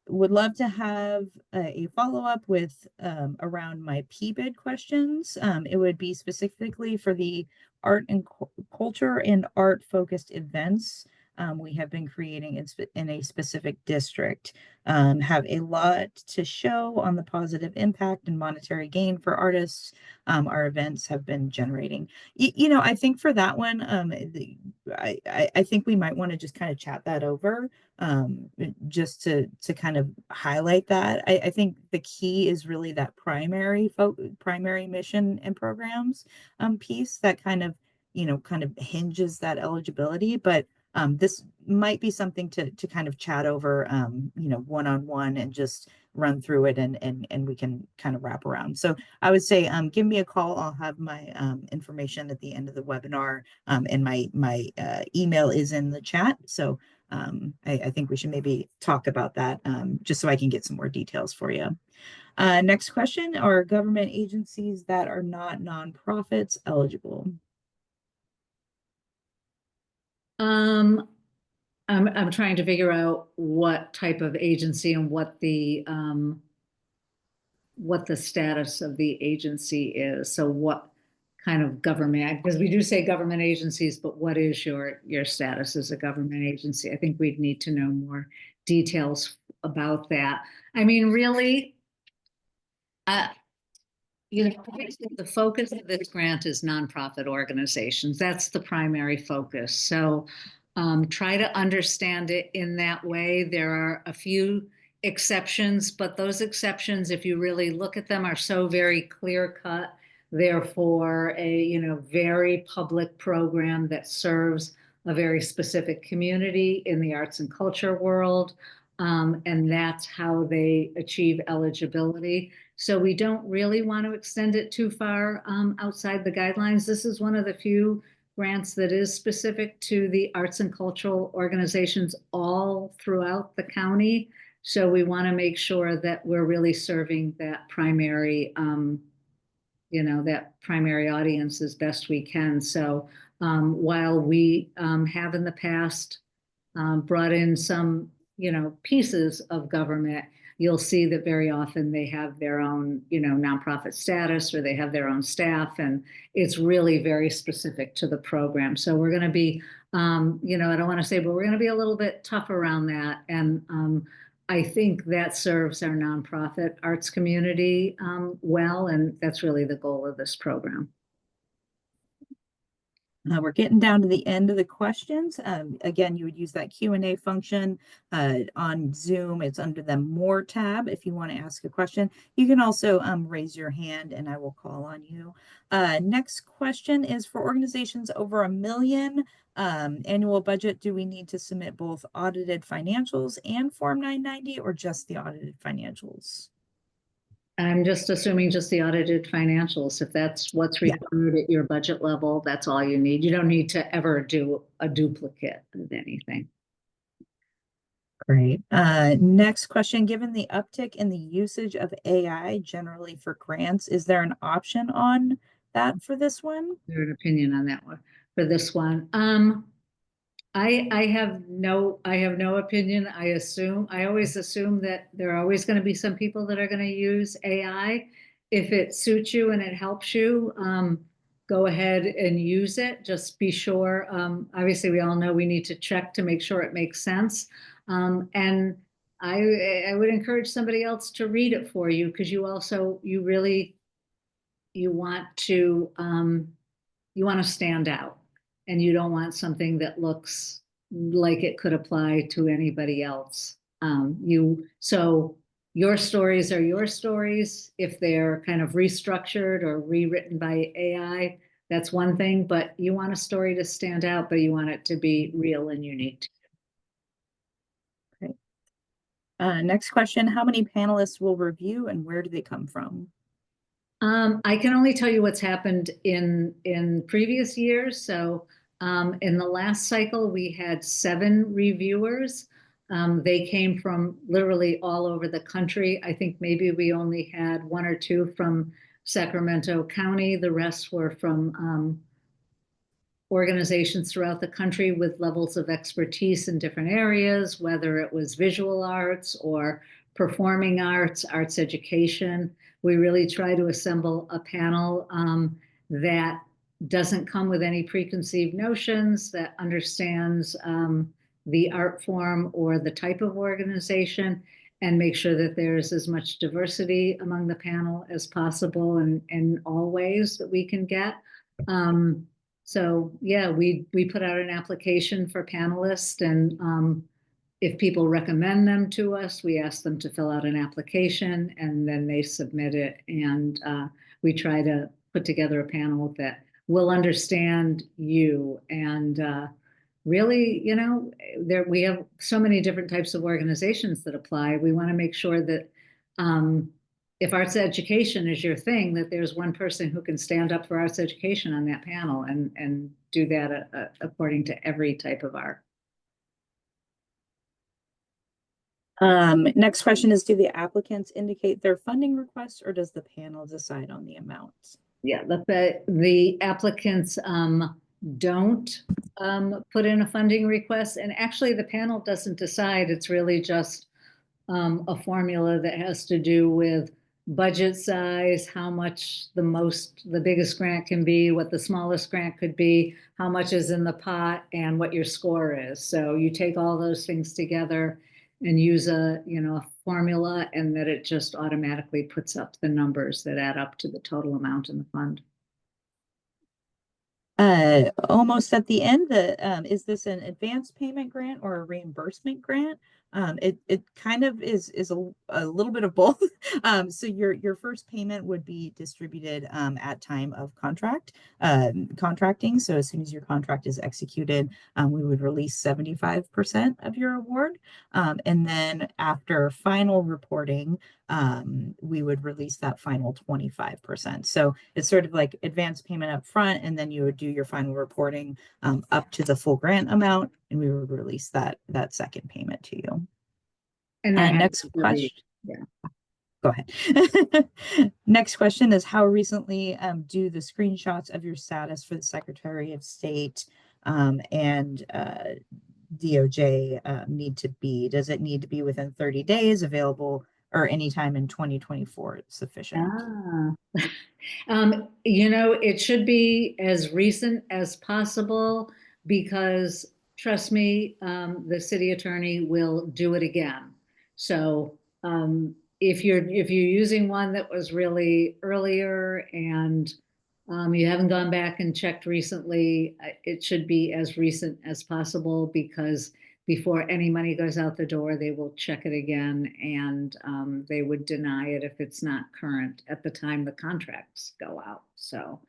Speaker 2: Would love to have a follow-up with around my PBID questions. It would be specifically for the art and culture and art focused events we have been creating in a specific district. Have a lot to show on the positive impact and monetary gain for artists our events have been generating. You know, I think for that one, I think we might want to just kind of chat that over just to kind of highlight that. I think the key is really that primary mission and programs piece that kind of, you know, kind of hinges that eligibility. But this might be something to kind of chat over, you know, one-on-one and just run through it and we can kind of wrap around. So I would say give me a call. I'll have my information at the end of the webinar, and my email is in the chat. So I think we should maybe talk about that just so I can get some more details for you. Next question, are government agencies that are not nonprofits eligible?
Speaker 1: I'm trying to figure out what type of agency and what the status of the agency is. So what kind of government, because we do say government agencies, but what is your status as a government agency? I think we'd need to know more details about that. I mean, really, you know, the focus of this grant is nonprofit organizations. That's the primary focus. So try to understand it in that way. There are a few exceptions, but those exceptions, if you really look at them, are so very clear cut. Therefore, a, you know, very public program that serves a very specific community in the arts and culture world. And that's how they achieve eligibility. So we don't really want to extend it too far outside the guidelines. This is one of the few grants that is specific to the arts and cultural organizations all throughout the county. So we want to make sure that we're really serving that primary, you know, that primary audience as best we can. So while we have in the past brought in some, you know, pieces of government, you'll see that very often they have their own, you know, nonprofit status or they have their own staff, and it's really very specific to the program. So we're going to be, you know, I don't want to say, but we're going to be a little bit tough around that. And I think that serves our nonprofit arts community well, and that's really the goal of this program.
Speaker 2: We're getting down to the end of the questions. Again, you would use that Q&A function on Zoom. It's under the More tab if you want to ask a question. You can also raise your hand and I will call on you. Next question is for organizations over $1 million annual budget. Do we need to submit both audited financials and Form 990 or just the audited financials?
Speaker 1: I'm just assuming just the audited financials. If that's what's required at your budget level, that's all you need. You don't need to ever do a duplicate of anything.
Speaker 2: Great. Next question, given the uptick in the usage of AI generally for grants, is there an option on that for this one?
Speaker 1: Your opinion on that one for this one. I have no opinion. I always assume that there are always going to be some people that are going to use AI. If it suits you and it helps you, go ahead and use it. Just be sure. Obviously, we all know we need to check to make sure it makes sense. And I would encourage somebody else to read it for you, because you want to stand out. and you don't want something that looks like it could apply to anybody else. So your stories are your stories. If they're kind of restructured or rewritten by AI, that's one thing, but you want a story to stand out, but you want it to be real and unique.
Speaker 2: Great. Next question, how many panelists will review and where do they come from?
Speaker 1: I can only tell you what's happened in previous years. So in the last cycle, we had 7 reviewers. They came from literally all over the country. I think maybe we only had 1 or 2 from Sacramento County. The rest were from organizations throughout the country with levels of expertise in different areas, whether it was visual arts or performing arts, arts education. We really try to assemble a panel that doesn't come with any preconceived notions, that understands the art form or the type of organization, and make sure that there's as much diversity among the panel as possible in all ways that we can get. So yeah, we put out an application for panelists, and if people recommend them to us, we ask them to fill out an application, and then they submit it, and we try to put together a panel that will understand you. And really, there we have so many different types of organizations that apply. We want to make sure that if arts education is your thing, that there's one person who can stand up for arts education on that panel and do that according to every type of art.
Speaker 2: Next question is, do the applicants indicate their funding request or does the panel decide on the amount?
Speaker 1: Yeah, the applicants don't put in a funding request, and actually the panel doesn't decide. It's really just a formula that has to do with budget size, how much the biggest grant can be, what the smallest grant could be, how much is in the pot, and what your score is. So you take all those things together and use a formula, and that it just automatically puts up the numbers that add up to the total amount in the fund.
Speaker 2: Almost at the end, is this an advance payment grant or a reimbursement grant? It kind of is a little bit of both. So your first payment would be distributed at time of contracting. So as soon as your contract is executed, we would release 75% of your award. And then after final reporting, we would release that final 25%. So it's sort of like advance payment up front, and then you would do your final reporting up to the full grant amount, and we would release that second payment to you.
Speaker 1: And then
Speaker 2: next question.
Speaker 1: Yeah.
Speaker 2: Go ahead. Next question is, how recently do the screenshots of your status for the Secretary of State and DOJ need to be? Does it need to be within 30 days, available, or anytime in 2024 sufficient?
Speaker 1: It should be as recent as possible, because trust me, the city attorney will do it again. So if you're using one that was really earlier and you haven't gone back and checked recently, it should be as recent as possible, because before any money goes out the door, they will check it again, and they would deny it if it's not current at the time the contracts go out. So,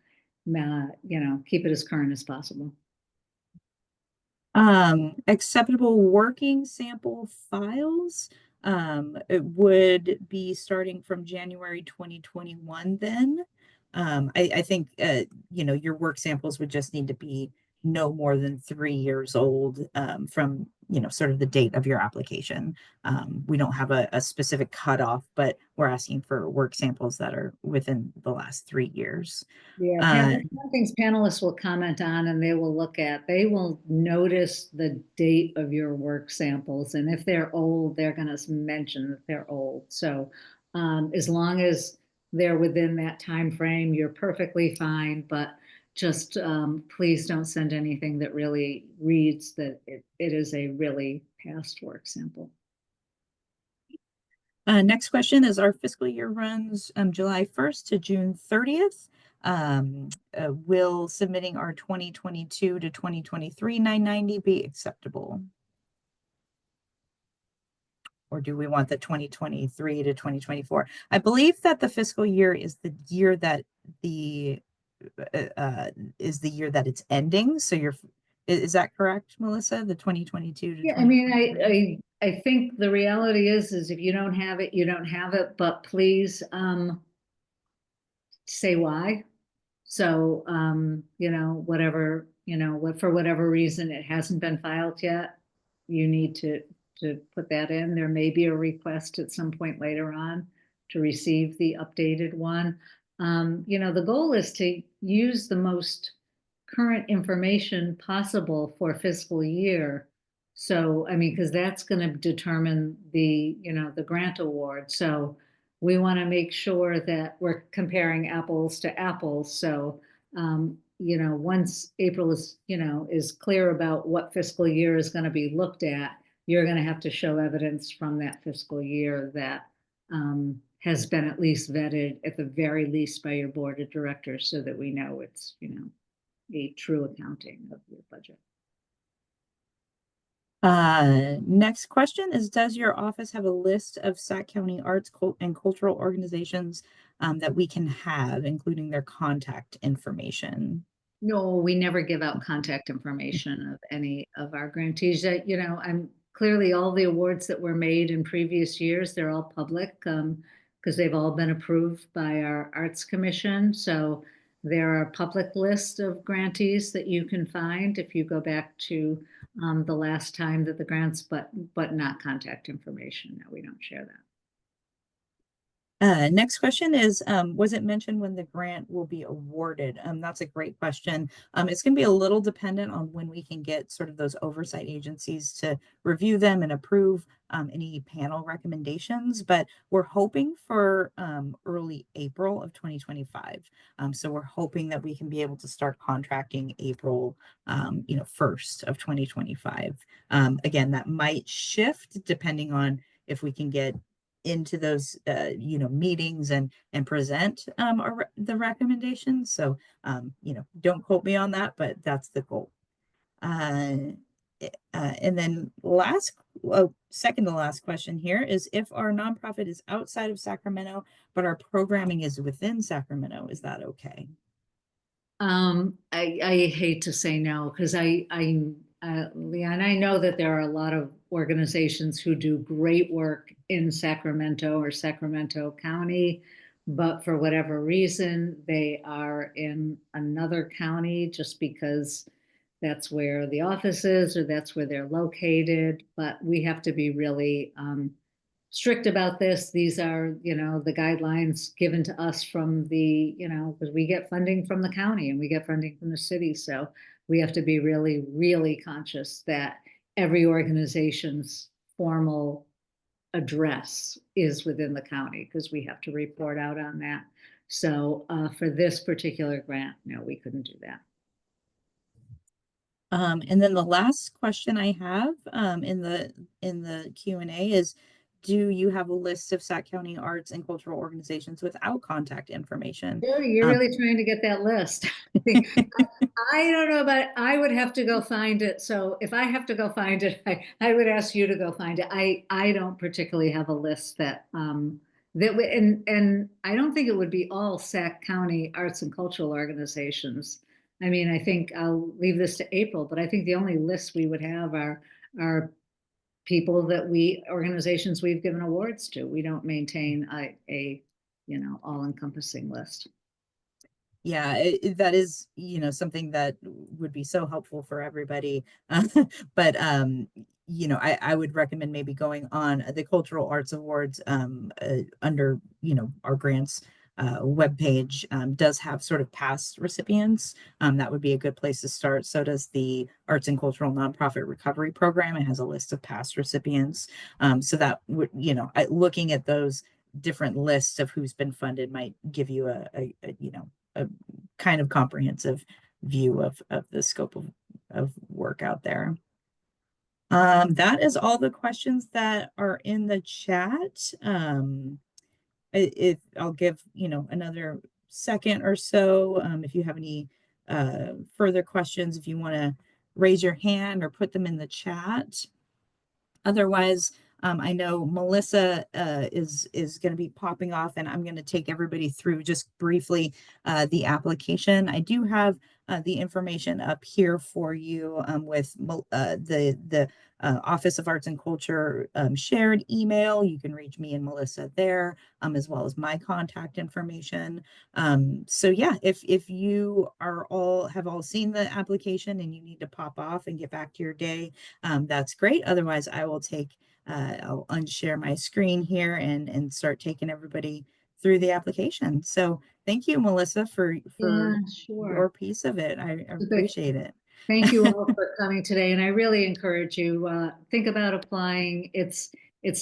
Speaker 1: keep it as current as possible.
Speaker 2: Acceptable working sample files. It would be starting from January 2021 then. I think, your work samples would just need to be no more than 3 years old from, sort of the date of your application. We don't have a specific cutoff, but we're asking for work samples that are within the last 3 years.
Speaker 1: Yeah, some things panelists will comment on, and they will notice the date of your work samples. And if they're old, they're going to mention that they're old. So as long as they're within that time frame, you're perfectly fine. But just please don't send anything that really reads that it is a really past work sample.
Speaker 2: Next question is, our fiscal year runs July 1st to June 30th. Will submitting our 2022 to 2023 990 be acceptable? Or do we want the 2023 to 2024? I believe that the fiscal year is the year that the is the year that it's ending. So is that correct, Melissa? The 2022 to
Speaker 1: Yeah, I mean,
Speaker 2: 2023?
Speaker 1: I think the reality is if you don't have it, you don't have it, but please, say why. So, whatever, for whatever reason it hasn't been filed yet, you need to put that in. There may be a request at some point later on to receive the updated one. The goal is to use the most current information possible for fiscal year. So, I mean, because that's going to determine the grant award. So we want to make sure that we're comparing apples to apples. So, once April is clear about what fiscal year is going to be looked at, you're going to have to show evidence from that fiscal year that has been at least vetted at the very least by your board of directors so that we know it's, a true accounting of your budget.
Speaker 2: Next question is, does your office have a list of Sac County arts and cultural organizations that we can have, including their contact information?
Speaker 1: No, we never give out contact information of any of our grantees. I'm clearly all the awards that were made in previous years, they're all public because they've all been approved by our Arts Commission. So there are public lists of grantees that you can find if you go back to the last time that the grants, but not contact information. No, we don't share that.
Speaker 2: Next question is, was it mentioned when the grant will be awarded? That's a great question. It's going to be a little dependent on when we can get sort of those oversight agencies to review them and approve any panel recommendations, but we're hoping for early April of 2025. So we're hoping that we can be able to start contracting April, 1st of 2025. Again, that might shift depending on if we can get into those meetings and present the recommendations. So don't quote me on that, but that's the goal. And then second to last question here is, if our nonprofit is outside of Sacramento but our programming is within Sacramento, is that okay?
Speaker 1: I hate to say no because Leanne, I know that there are a lot of organizations who do great work in Sacramento or Sacramento County, but for whatever reason, they are in another county just because that's where the office is or that's where they're located. But we have to be really strict about this. These are, the guidelines given to us from because we get funding from the county and we get funding from the city. So we have to be really, really conscious that every organization's formal address is within the county because we have to report out on that. So for this particular grant, no, we couldn't do that.
Speaker 2: And then the last question I have in the Q&A is, do you have a list of Sac County arts and cultural organizations without contact information?
Speaker 1: You're really trying to get that list. I don't know, but I would have to go find it. So if I have to go find it, I would ask you to go find it. I don't particularly have a list that and I don't think it would be all Sac County arts and cultural organizations. I mean, I think I'll leave this to April, but I think the only lists we would have are people that organizations we've given awards to. We don't maintain a all-encompassing list.
Speaker 2: Yeah, that is, something that would be so helpful for everybody. But, I would recommend maybe going on the Cultural Arts Awards under, our grants webpage does have sort of past recipients. That would be a good place to start. So does the Arts and Cultural Nonprofit Recovery Program. It has a list of past recipients. So that would, looking at those different lists of who's been funded might give you a kind of comprehensive view of the scope of work out there. That is all the questions that are in the chat. If I'll give, another second or so. If you have any further questions, if you want to raise your hand or put them in the chat. Otherwise, I know Melissa is going to be popping off, and I'm going to take everybody through just briefly the application. I do have the information up here for you with the Office of Arts and Culture shared email. You can reach me and Melissa there, as well as my contact information. So yeah, if you are have all seen the application and you need to pop off and get back to your day, that's great. Otherwise, I will I'll unshare my screen here and start taking everybody through the application. So thank you, Melissa, for
Speaker 1: Yeah,
Speaker 2: your
Speaker 1: sure.
Speaker 2: piece of it. I
Speaker 1: Terrific.
Speaker 2: appreciate it.
Speaker 1: Thank you all for coming today, and I really encourage you, think about applying. It's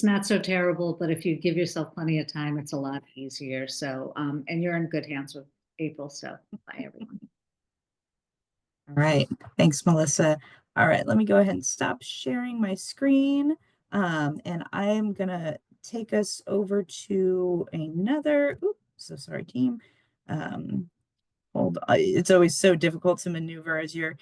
Speaker 1: not so terrible, but if you give yourself plenty of time, it's a lot easier. So, and you're in good hands with April, so bye, everyone.
Speaker 2: All right. Thanks, Melissa. All right, let me go ahead and stop sharing my screen. And I am gonna take us over to another, oops, so sorry, team. It's always so difficult to maneuver as you're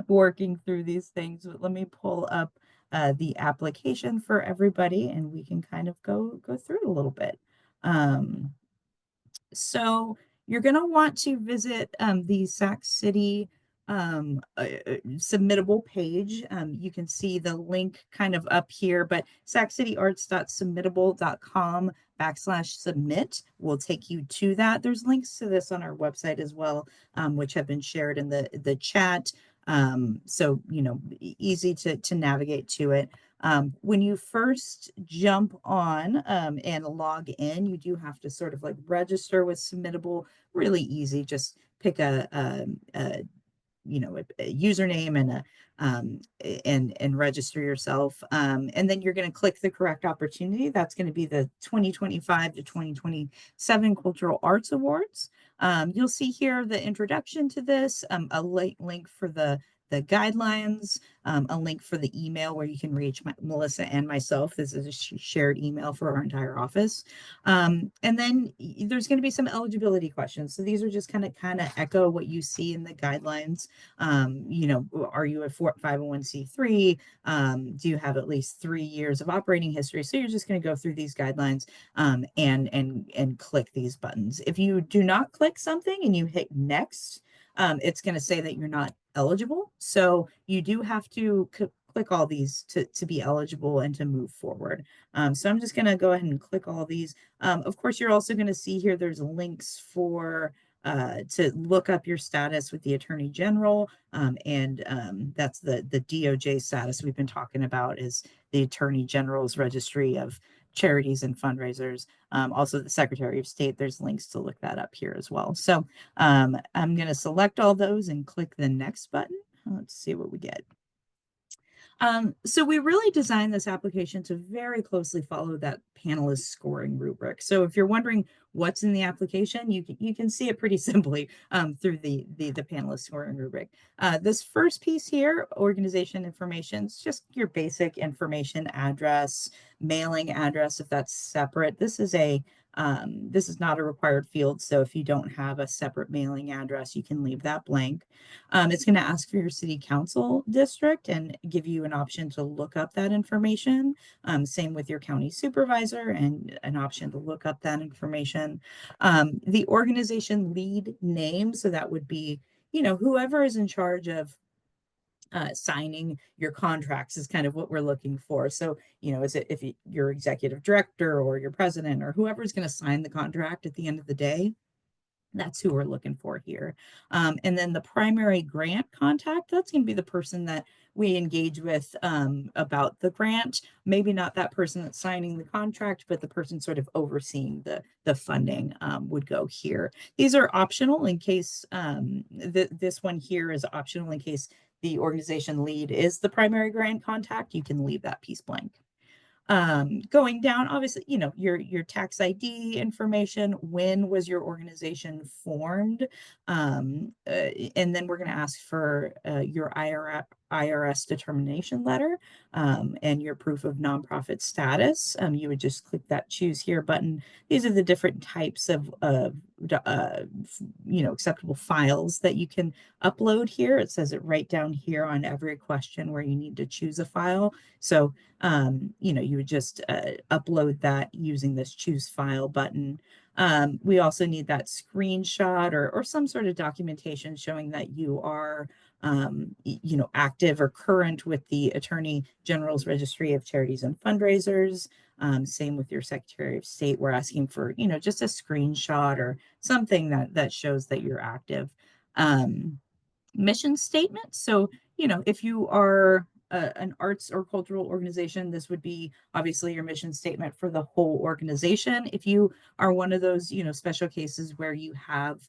Speaker 2: working through these things. But let me pull up the application for everybody and we can kind of go through it a little bit. So you're going to want to visit the Sac City submittable page. You can see the link kind of up here, but saccityarts.submittable.com/submit will take you to that. There's links to this on our website as well, which have been shared in the chat. So, easy to navigate to it. When you first jump on and log in, you do have to sort of like register with Submittable. Really easy. Just pick a username and register yourself. And then you're going to click the correct opportunity. That's going to be the 2025 to 2027 Cultural Arts Awards. You'll see here the introduction to this, a link for the guidelines, a link for the email where you can reach Melissa and myself. This is a shared email for our entire office. And then there's going to be some eligibility questions. So these are just kind of echo what you see in the guidelines. Are you a 501c3? Do you have at least 3 years of operating history? So you're just going to go through these guidelines and click these buttons. If you do not click something and you hit next, it's going to say that you're not eligible. So you do have to click all these to be eligible and to move forward. So I'm just going to go ahead and click all these. Of course, you're also going to see here there's links for to look up your status with the Attorney General. That's the DOJ status we've been talking about, is the Attorney General's registry of charities and fundraisers. Also the Secretary of State, there's links to look that up here as well. So I'm going to select all those and click the next button. Let's see what we get. So we really designed this application to very closely follow that panelist scoring rubric. So if you're wondering what's in the application, you can see it pretty simply through the panelist scoring rubric. This first piece here, organization information, is just your basic information, address, mailing address, if that's separate. This is not a required field, so if you don't have a separate mailing address, you can leave that blank. It's going to ask for your city council district and give you an option to look up that information. Same with your county supervisor and an option to look up that information. The organization lead name, so that would be, whoever is in charge of signing your contracts is kind of what we're looking for. So, is it if your executive director or your president or whoever's going to sign the contract at the end of the day? That's who we're looking for here. And then the primary grant contact, that's going to be the person that we engage with about the grant. Maybe not that person that's signing the contract, but the person sort of overseeing the funding would go here. These are optional in case this one here is optional in case the organization lead is the primary grant contact. You can leave that piece blank. Going down, obviously, your tax ID information, when was your organization formed? And then we're going to ask for your IRS determination letter, and your proof of nonprofit status. You would just click that choose here button. These are the different types of acceptable files that you can upload here. It says it right down here on every question where you need to choose a file. So you would just upload that using this choose file button. We also need that screenshot or some sort of documentation showing that you are active or current with the Attorney General's Registry of Charities and Fundraisers. Same with your Secretary of State. We're asking for, just a screenshot or something that shows that you're active. Mission statement. So, if you are an arts or cultural organization, this would be obviously your mission statement for the whole organization. If you are one of those, special cases where you have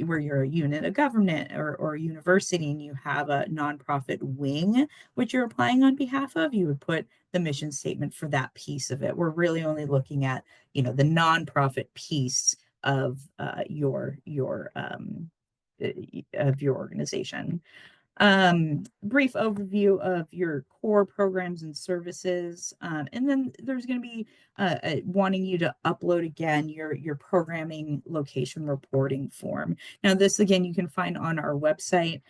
Speaker 2: where you're a unit of government or a university and you have a nonprofit wing, which you're applying on behalf of, you would put the mission statement for that piece of it. We're really only looking at, the nonprofit piece of your organization. Brief overview of your core programs and services. And then there's going to be wanting you to upload again your programming location reporting form. Now, this again, you can find on our website.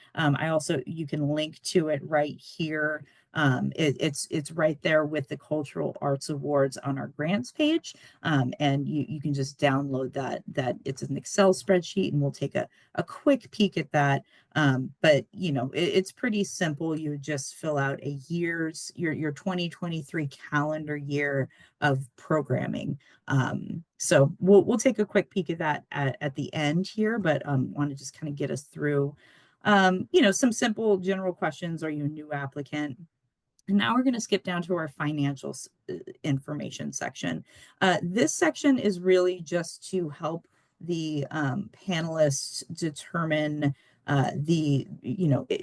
Speaker 2: You can link to it right here. It's right there with the Cultural Arts Awards on our grants page. And you can just download that it's an Excel spreadsheet, and we'll take a quick peek at that. But it's pretty simple. You would just fill out your 2023 calendar year of programming. So we'll take a quick peek at that at the end here, but want to just kind of get us through some simple general questions. Are you a new applicant? And now we're going to skip down to our financial information section. This section is really just to help the panelists determine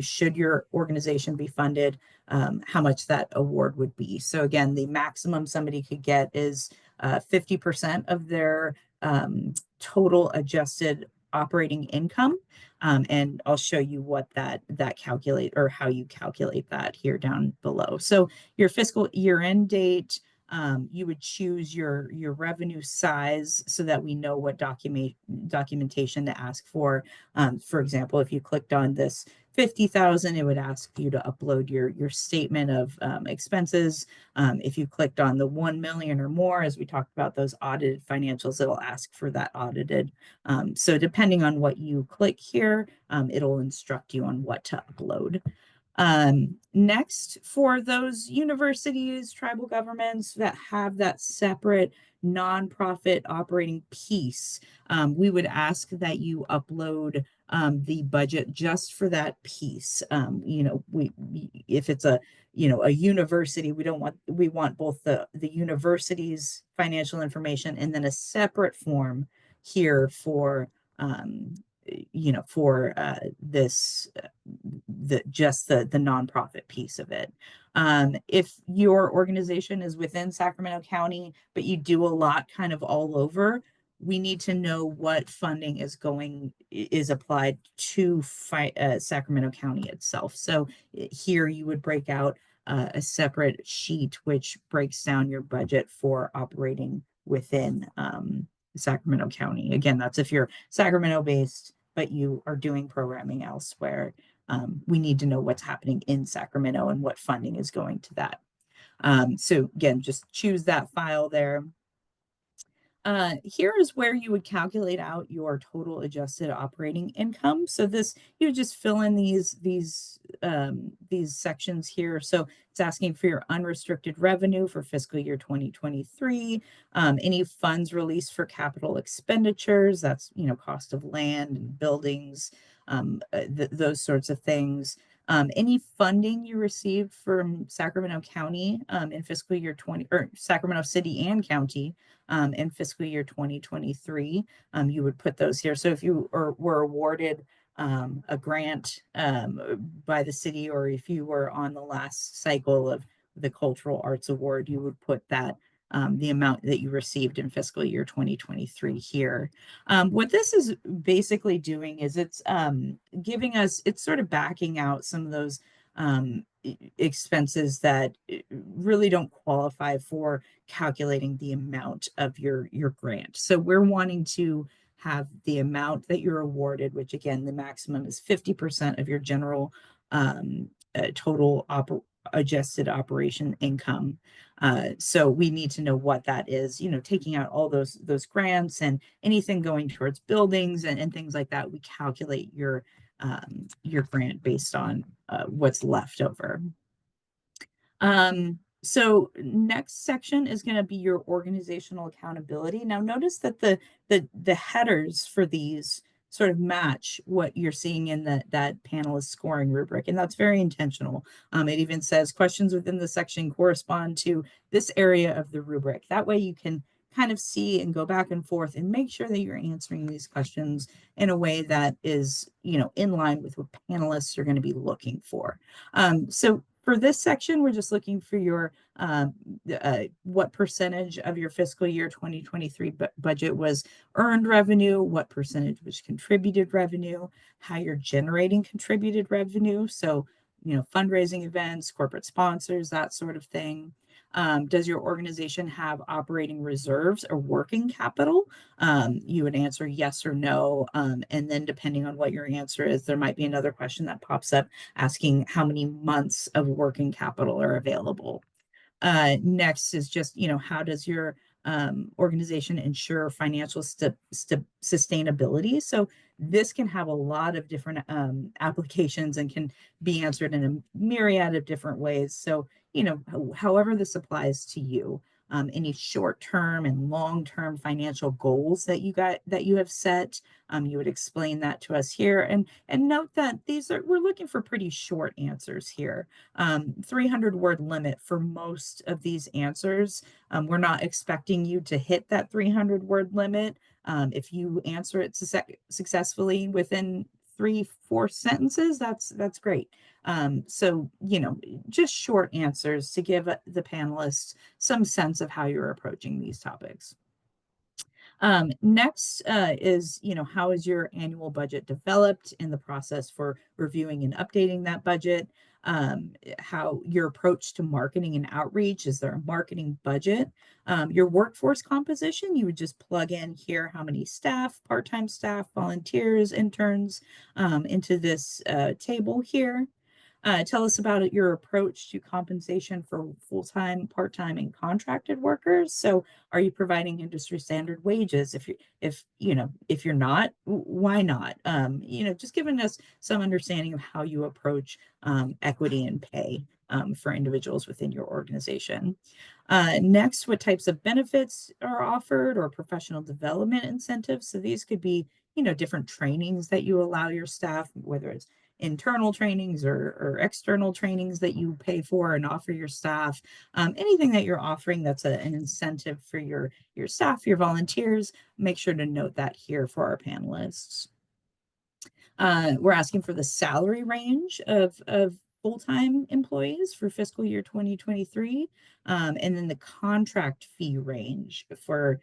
Speaker 2: should your organization be funded, how much that award would be. So again, the maximum somebody could get is 50% of their total adjusted operating income. And I'll show you what that calculate or how you calculate that here down below. So your fiscal year end date, you would choose your revenue size so that we know what documentation to ask for. For example, if you clicked on this 50,000, it would ask you to upload your statement of expenses. If you clicked on the 1 million or more, as we talked about those audited financials, it'll ask for that audited. So depending on what you click here, it'll instruct you on what to upload. Next, for those universities, tribal governments that have that separate nonprofit operating piece, we would ask that you upload the budget just for that piece. If it's a university, we want both the university's financial information and then a separate form here for this the nonprofit piece of it. If your organization is within Sacramento County, but you do a lot kind of all over, we need to know what funding is applied to Sacramento County itself. So here you would break out a separate sheet which breaks down your budget for operating within Sacramento County. Again, that's if you're Sacramento based, but you are doing programming elsewhere. We need to know what's happening in Sacramento and what funding is going to that. So again, just choose that file there. Here is where you would calculate out your total adjusted operating income. So you would just fill in these sections here. So it's asking for your unrestricted revenue for fiscal year 2023, any funds released for capital expenditures, that's cost of land and buildings, those sorts of things. Any funding you received from Sacramento County in fiscal year 20, or Sacramento City and County in fiscal year 2023, you would put those here. So if you were awarded a grant by the city, or if you were on the last cycle of the Cultural Arts Award, you would put that the amount that you received in fiscal year 2023 here. What this is basically doing is it's giving us, it's sort of backing out some of those expenses that really don't qualify for calculating the amount of your grant. So we're wanting to have the amount that you're awarded, which again, the maximum is 50% of your general total adjusted operation income. So we need to know what that is, taking out all those grants and anything going towards buildings and things like that. We calculate your grant based on what's left over. So next section is going to be your organizational accountability. Now notice that the headers for these sort of match what you're seeing in that panelist scoring rubric, and that's very intentional. It even says questions within the section correspond to this area of the rubric. That way you can kind of see and go back and forth and make sure that you're answering these questions in a way that is, in line with what panelists are going to be looking for. So for this section, we're just looking for your what percentage of your fiscal year 2023 budget was earned revenue, what percentage was contributed revenue, how you're generating contributed revenue. So, fundraising events, corporate sponsors, that sort of thing. Does your organization have operating reserves or working capital? You would answer yes or no. And then depending on what your answer is, there might be another question that pops up asking how many months of working capital are available. Next is just, how does your organization ensure financial sustainability? So this can have a lot of different applications and can be answered in a myriad of different ways. So, however this applies to you, any short-term and long-term financial goals that you have set, you would explain that to us here. And note that we're looking for pretty short answers here. 300-word limit for most of these answers. We're not expecting you to hit that 300-word limit. If you answer it successfully within 3-4 sentences, that's great. So, just short answers to give the panelists some sense of how you're approaching these topics. Next is, how is your annual budget developed in the process for reviewing and updating that budget? How your approach to marketing and outreach, is there a marketing budget? Your workforce composition, you would just plug in here how many staff, part-time staff, volunteers, interns into this table here. Tell us about your approach to compensation for full-time, part-time, and contracted workers. So, are you providing industry standard wages? If you're not, why not? Just giving us some understanding of how you approach equity and pay for individuals within your organization. Next, what types of benefits are offered or professional development incentives? So these could be, different trainings that you allow your staff, whether it's internal trainings or external trainings that you pay for and offer your staff. Anything that you're offering that's an incentive for your staff, your volunteers, make sure to note that here for our panelists. We're asking for the salary range of full-time employees for fiscal year 2023, and then the contract fee range for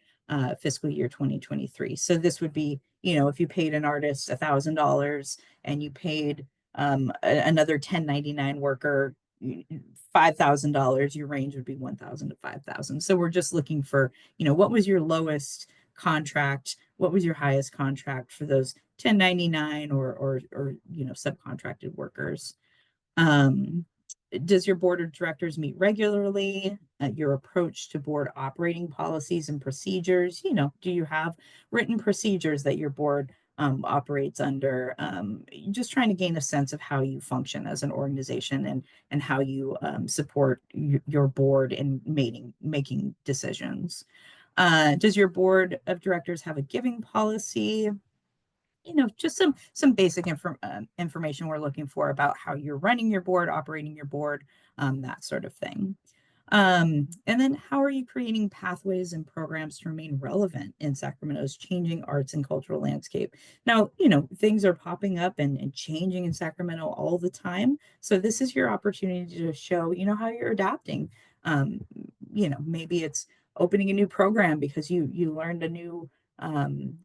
Speaker 2: fiscal year 2023. So this would be, if you paid an artist $1,000 and you paid another 1099 worker $5,000, your range would be 1,000 to 5,000. So we're just looking for, what was your lowest contract? What was your highest contract for those 1099 or subcontracted workers? Does your board of directors meet regularly? Your approach to board operating policies and procedures, do you have written procedures that your board operates under? Just trying to gain a sense of how you function as an organization and how you support your board in making decisions. Does your board of directors have a giving policy? Just some basic information we're looking for about how you're running your board, operating your board, that sort of thing. And then how are you creating pathways and programs to remain relevant in Sacramento's changing arts and cultural landscape? Now, things are popping up and changing in Sacramento all the time. So this is your opportunity to show, how you're adapting. Maybe it's opening a new program because you learned a new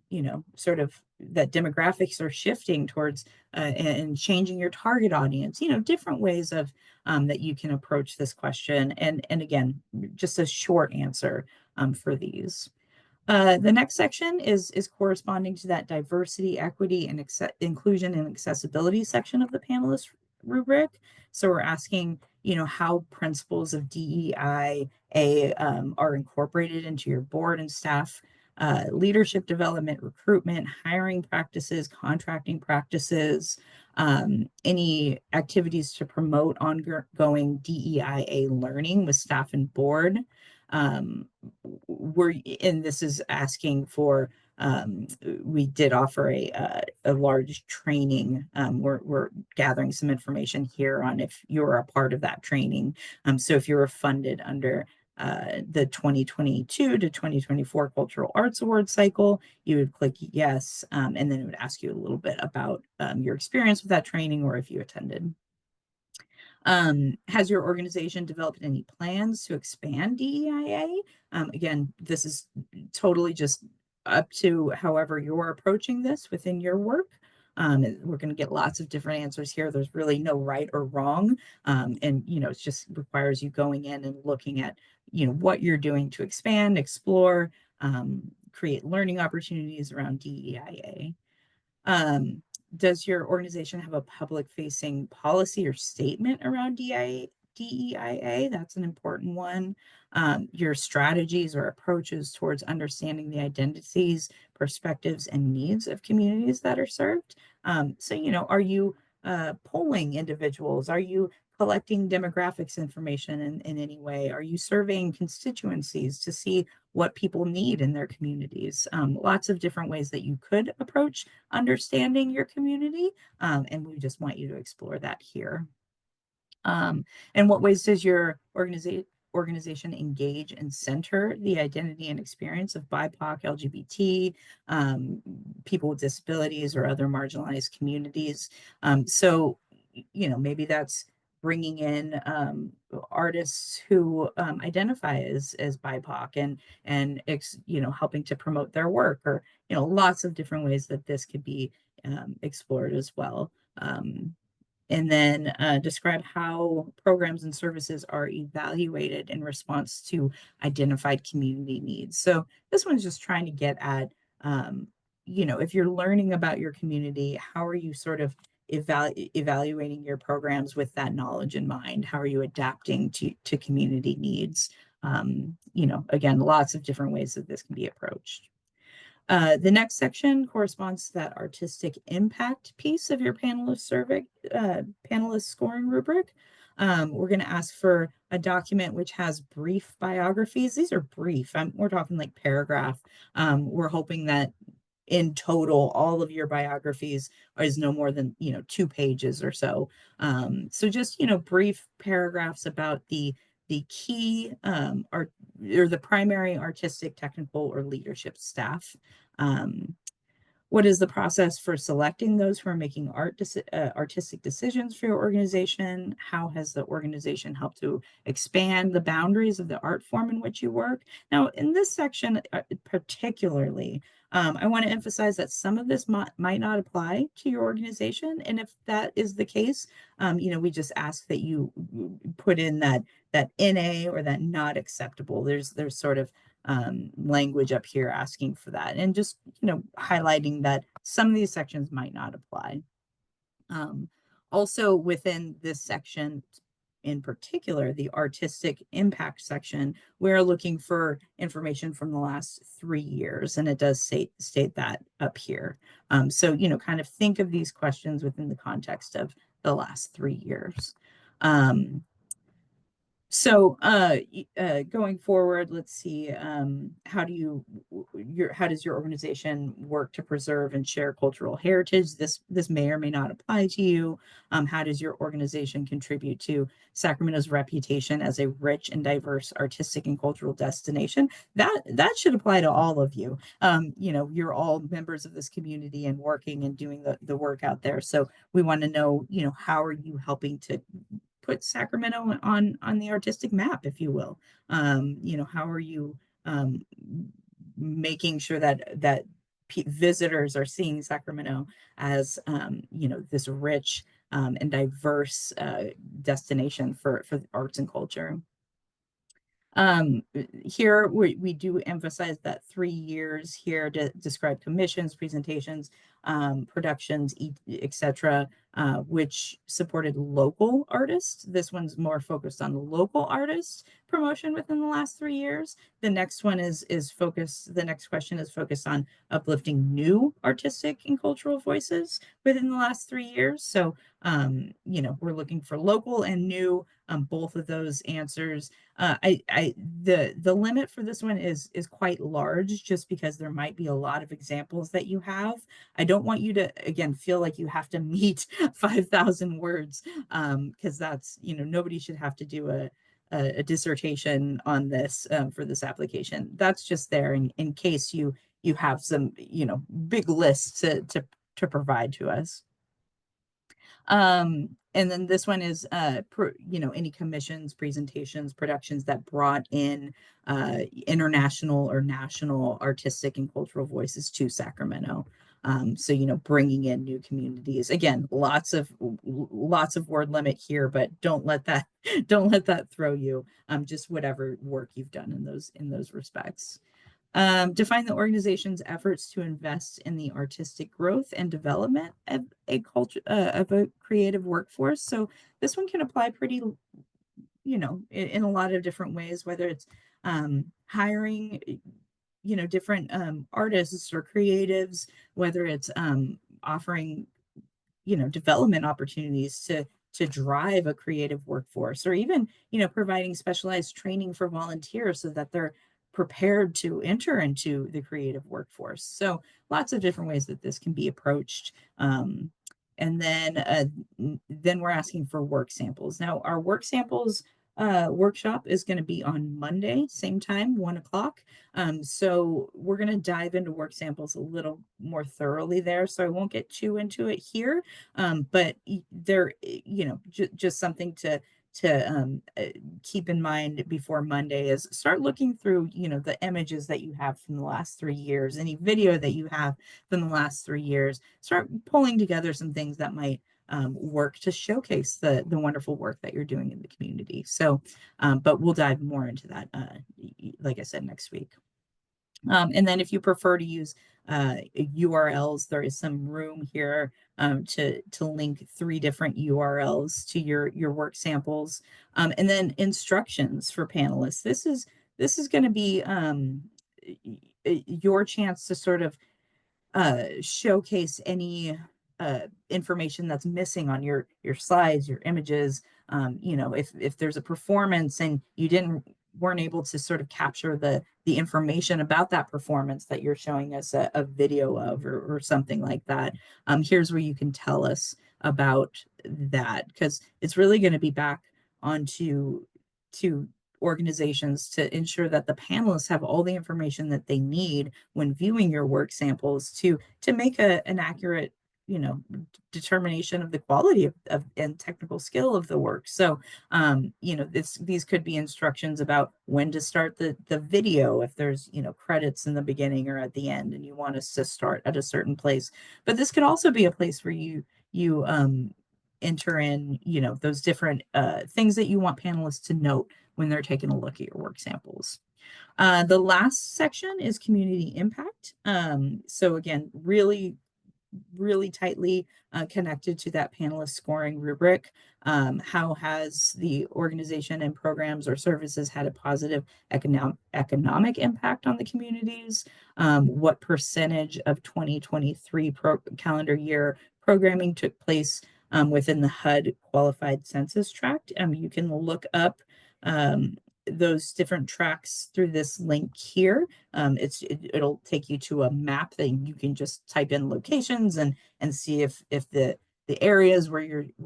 Speaker 2: you know, sort of that demographics are shifting towards and changing your target audience, you know, different ways of that you can approach this question. And again, just a short answer for these. The next section is corresponding to that diversity, equity, and inclusion and accessibility section of the panelist rubric. So we're asking, you know, how principles of DEIA are incorporated into your board and staff leadership development, recruitment, hiring practices, contracting practices, any activities to promote ongoing DEIA learning with staff and board. And this is asking for, we did offer a large training. We're gathering some information here on if you're a part of that training. So if you were funded under the 2022 to 2024 Cultural Arts Award cycle, you would click yes, and then it would ask you a little bit about your experience with that training or if you attended. Has your organization developed any plans to expand DEIA? Again, this is totally just up to however you're approaching this within your work. We're going to get lots of different answers here. There's really no right or wrong. And, you know, it just requires you going in and looking at, you know, what you're doing to expand, explore, create learning opportunities around DEIA. Does your organization have a public-facing policy or statement around DEIA? That's an important one. Your strategies or approaches towards understanding the identities, perspectives, and needs of communities that are served. So, you know, are you polling individuals? Are you collecting demographics information in any way? Are you surveying constituencies to see what people need in their communities? Lots of different ways that you could approach understanding your community. And we just want you to explore that here. And what ways does your organization engage and center the identity and experience of BIPOC, LGBT, people with disabilities, or other marginalized communities? So, you know, maybe that's bringing in artists who identify as BIPOC and you know, helping to promote their work, or, you know, lots of different ways that this could be explored as well. And then describe how programs and services are evaluated in response to identified community needs. So this one's just trying to get at, you know, if you're learning about your community, how are you sort of evaluating your programs with that knowledge in mind? How are you adapting to community needs? You know, again, lots of different ways that this can be approached. The next section corresponds to that artistic impact piece of your panelist survey, panelist scoring rubric. We're going to ask for a document which has brief biographies. These are brief. We're talking like paragraph. We're hoping that in total, all of your biographies is no more than, you know, 2 pages or so. So just, you know, brief paragraphs about the key art or the primary artistic, technical, or leadership staff. What is the process for selecting those who are making artistic decisions for your organization? How has the organization helped to expand the boundaries of the art form in which you work? Now, in this section particularly, I want to emphasize that some of this might not apply to your organization. And if that is the case, you know, we just ask that you put in that NA or that not acceptable. There's sort of language up here asking for that, and just, you know, highlighting that some of these sections might not apply. Also within this section, in particular, the artistic impact section, we're looking for information from the last 3 years, and it does state that up here. So, you know, kind of think of these questions within the context of the last 3 years. So going forward, let's see, how does your organization work to preserve and share cultural heritage? This may or may not apply to you. How does your organization contribute to Sacramento's reputation as a rich and diverse artistic and cultural destination? That should apply to all of you. You know, you're all members of this community and working and doing the work out there. So we want to know, you know, how are you helping to put Sacramento on the artistic map, if you will? You know, how are you making sure that visitors are seeing Sacramento as this rich and diverse destination for the arts and culture. Here we do emphasize that 3 years here to describe commissions, presentations, productions, etc., which supported local artists. This one's more focused on local artists promotion within the last 3 years. The next one is focused. The next question is focused on uplifting new artistic and cultural voices within the last 3 years. So we're looking for local and new. Both of those answers. The limit for this one is quite large, just because there might be a lot of examples that you have. I don't want you to, again, feel like you have to meet 5,000 words, because that's, nobody should have to do a dissertation on this for this application. That's just there in case you have some, big lists to provide to us. And then this one is, any commissions, presentations, productions that brought in international or national artistic and cultural voices to Sacramento. So, bringing in new communities. Again, lots of word limit here, but don't let that throw you. Just whatever work you've done in those respects. Define the organization's efforts to invest in the artistic growth and development of a creative workforce. So this one can apply pretty, in a lot of different ways, whether it's hiring, different artists or creatives, whether it's offering, development opportunities to drive a creative workforce, or even, providing specialized training for volunteers so that they're prepared to enter into the creative workforce. So lots of different ways that this can be approached. And then we're asking for work samples. Now, our work samples workshop is going to be on Monday, same time, 1 o'clock. So we're going to dive into work samples a little more thoroughly there. So I won't get too into it here, but there, just something to keep in mind before Monday is start looking through, the images that you have from the last 3 years, any video that you have from the last 3 years. Start pulling together some things that might work to showcase the wonderful work that you're doing in the community. So, but we'll dive more into that, like I said, next week. And then if you prefer to use URLs, there is some room here to link 3 different URLs to your work samples. And then instructions for panelists. This is going to be your chance to sort of showcase any information that's missing on your slides, your images. If there's a performance and you weren't able to sort of capture the information about that performance that you're showing us a video of, or something like that, here's where you can tell us about that, because it's really going to be back onto organizations to ensure that the panelists have all the information that they need when viewing your work samples to make an accurate determination of the quality of and technical skill of the work. So these could be instructions about when to start the video, if there's credits in the beginning or at the end and you want us to start at a certain place. But this could also be a place where you enter in those different things that you want panelists to note when they're taking a look at your work samples. The last section is community impact. So again, really tightly connected to that panelist scoring rubric. How has the organization and programs or services had a positive economic impact on the communities? What percentage of 2023 calendar year programming took place within the HUD qualified census tract? You can look up those different tracks through this link here. It'll take you to a map that you can just type in locations and see if the areas where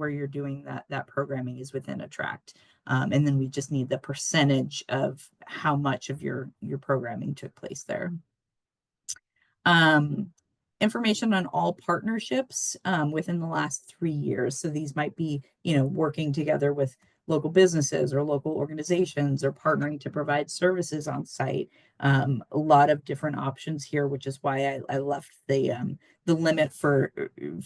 Speaker 2: you're doing that programming is within a tract. And then we just need the percentage of how much of your programming took place there. Information on all partnerships within the last 3 years. So these might be, working together with local businesses or local organizations or partnering to provide services on site. A lot of different options here, which is why I left the limit for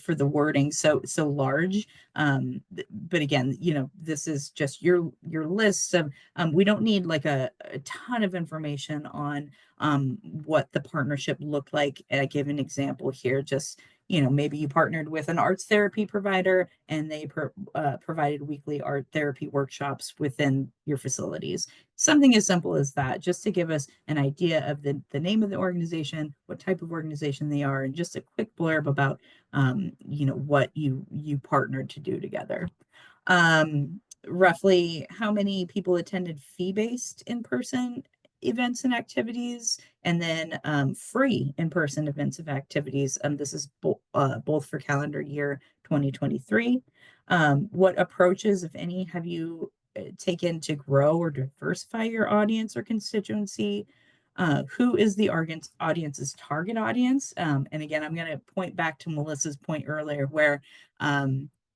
Speaker 2: the wording so large. But again, this is just your list of, we don't need like a ton of information on what the partnership looked like. I give an example here, just maybe you partnered with an arts therapy provider and they provided weekly art therapy workshops within your facilities. Something as simple as that, just to give us an idea of the name of the organization, what type of organization they are, and just a quick blurb about what you partnered to do together. Roughly how many people attended fee-based in-person events and activities, and then free in-person events and activities. This is both for calendar year 2023. What approaches, if any, have you taken to grow or diversify your audience or constituency? Who is the audience's target audience? And again, I'm going to point back to Melissa's point earlier, where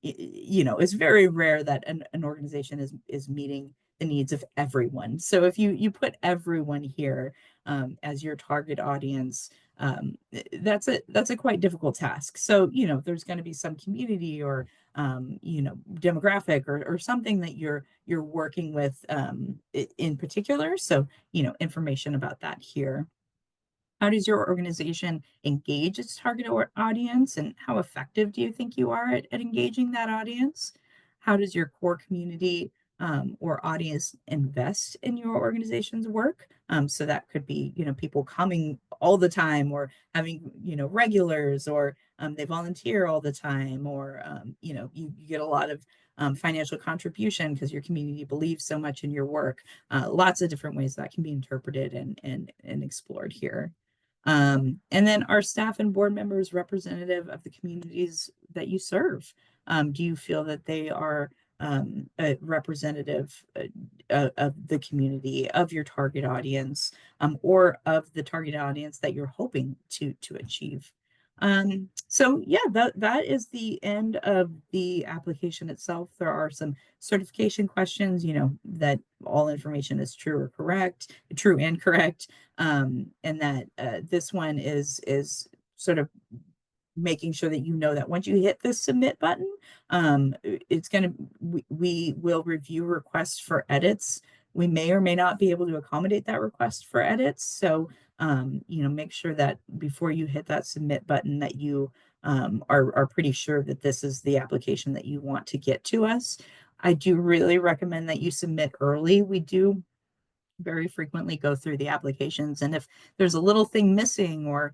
Speaker 2: it's very rare that an organization is meeting the needs of everyone. So if you put everyone here as your target audience, that's a quite difficult task. So there's going to be some community or demographic or something that you're working with in particular. So information about that here. How does your organization engage its target audience, and how effective do you think you are at engaging that audience? How does your core community or audience invest in your organization's work? So that could be, people coming all the time, or having, regulars, or they volunteer all the time, or, you get a lot of financial contribution because your community believes so much in your work. Lots of different ways that can be interpreted and explored here. And then, are staff and board members representative of the communities that you serve? Do you feel that they are a representative of the community, of your target audience, or of the target audience that you're hoping to achieve? So yeah, that is the end of the application itself. There are some certification questions, that all information is true and correct, and that this one is sort of making sure that that once you hit the submit button, we will review requests for edits. We may or may not be able to accommodate that request for edits. So, make sure that before you hit that submit button that you are pretty sure that this is the application that you want to get to us. I do really recommend that you submit early. We do very frequently go through the applications, and if there's a little thing missing, or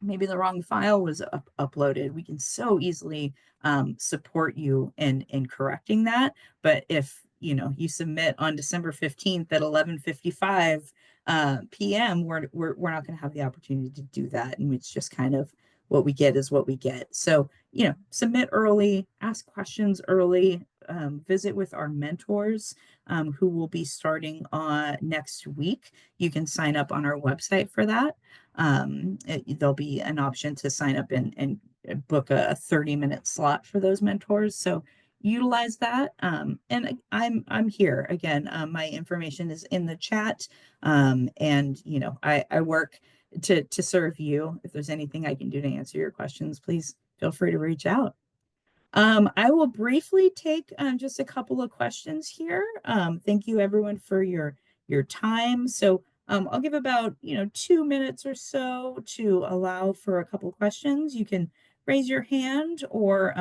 Speaker 2: maybe the wrong file was uploaded, we can so easily support you in correcting that. But if you submit on December 15th at 11:55 p.m., we're not going to have the opportunity to do that, and it's just kind of what we get is what we get. So submit early, ask questions early, visit with our mentors who will be starting next week. You can sign up on our website for that. There'll be an option to sign up and book a 30-minute slot for those mentors. So utilize that. And I'm here again. My information is in the chat. And I work to serve you. If there's anything I can do to answer your questions, please feel free to reach out. I will briefly take just a couple of questions here. Thank you everyone for your time. So I'll give about 2 minutes or so to allow for a couple questions. You can raise your hand or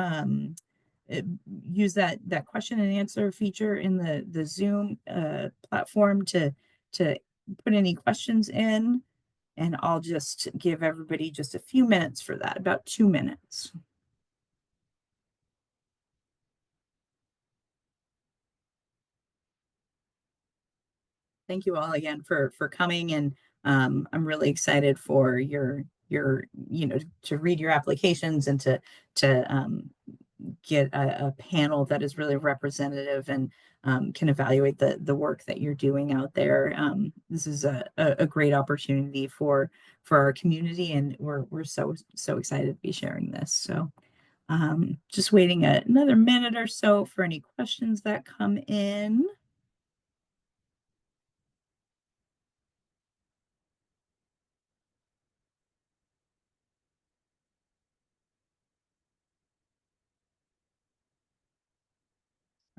Speaker 2: use that question and answer feature in the Zoom platform to put any questions in. And I'll just give everybody just a few minutes for that, about 2 minutes. Thank you all again for coming, and I'm really excited for your to read your applications and to get a panel that is really representative and can evaluate the work that you're doing out there. This is a great opportunity for our community, and we're so excited to be sharing this. So Just waiting another minute or so for any questions that come in.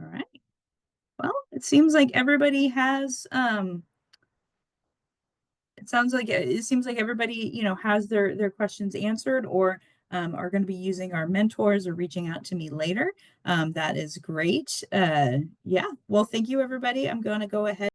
Speaker 2: All right. Well, it seems like everybody has it seems like everybody, has their questions answered or are going to be using our mentors or reaching out to me later. That is great. Yeah. Well, thank you, everybody. I'm going to go ahead.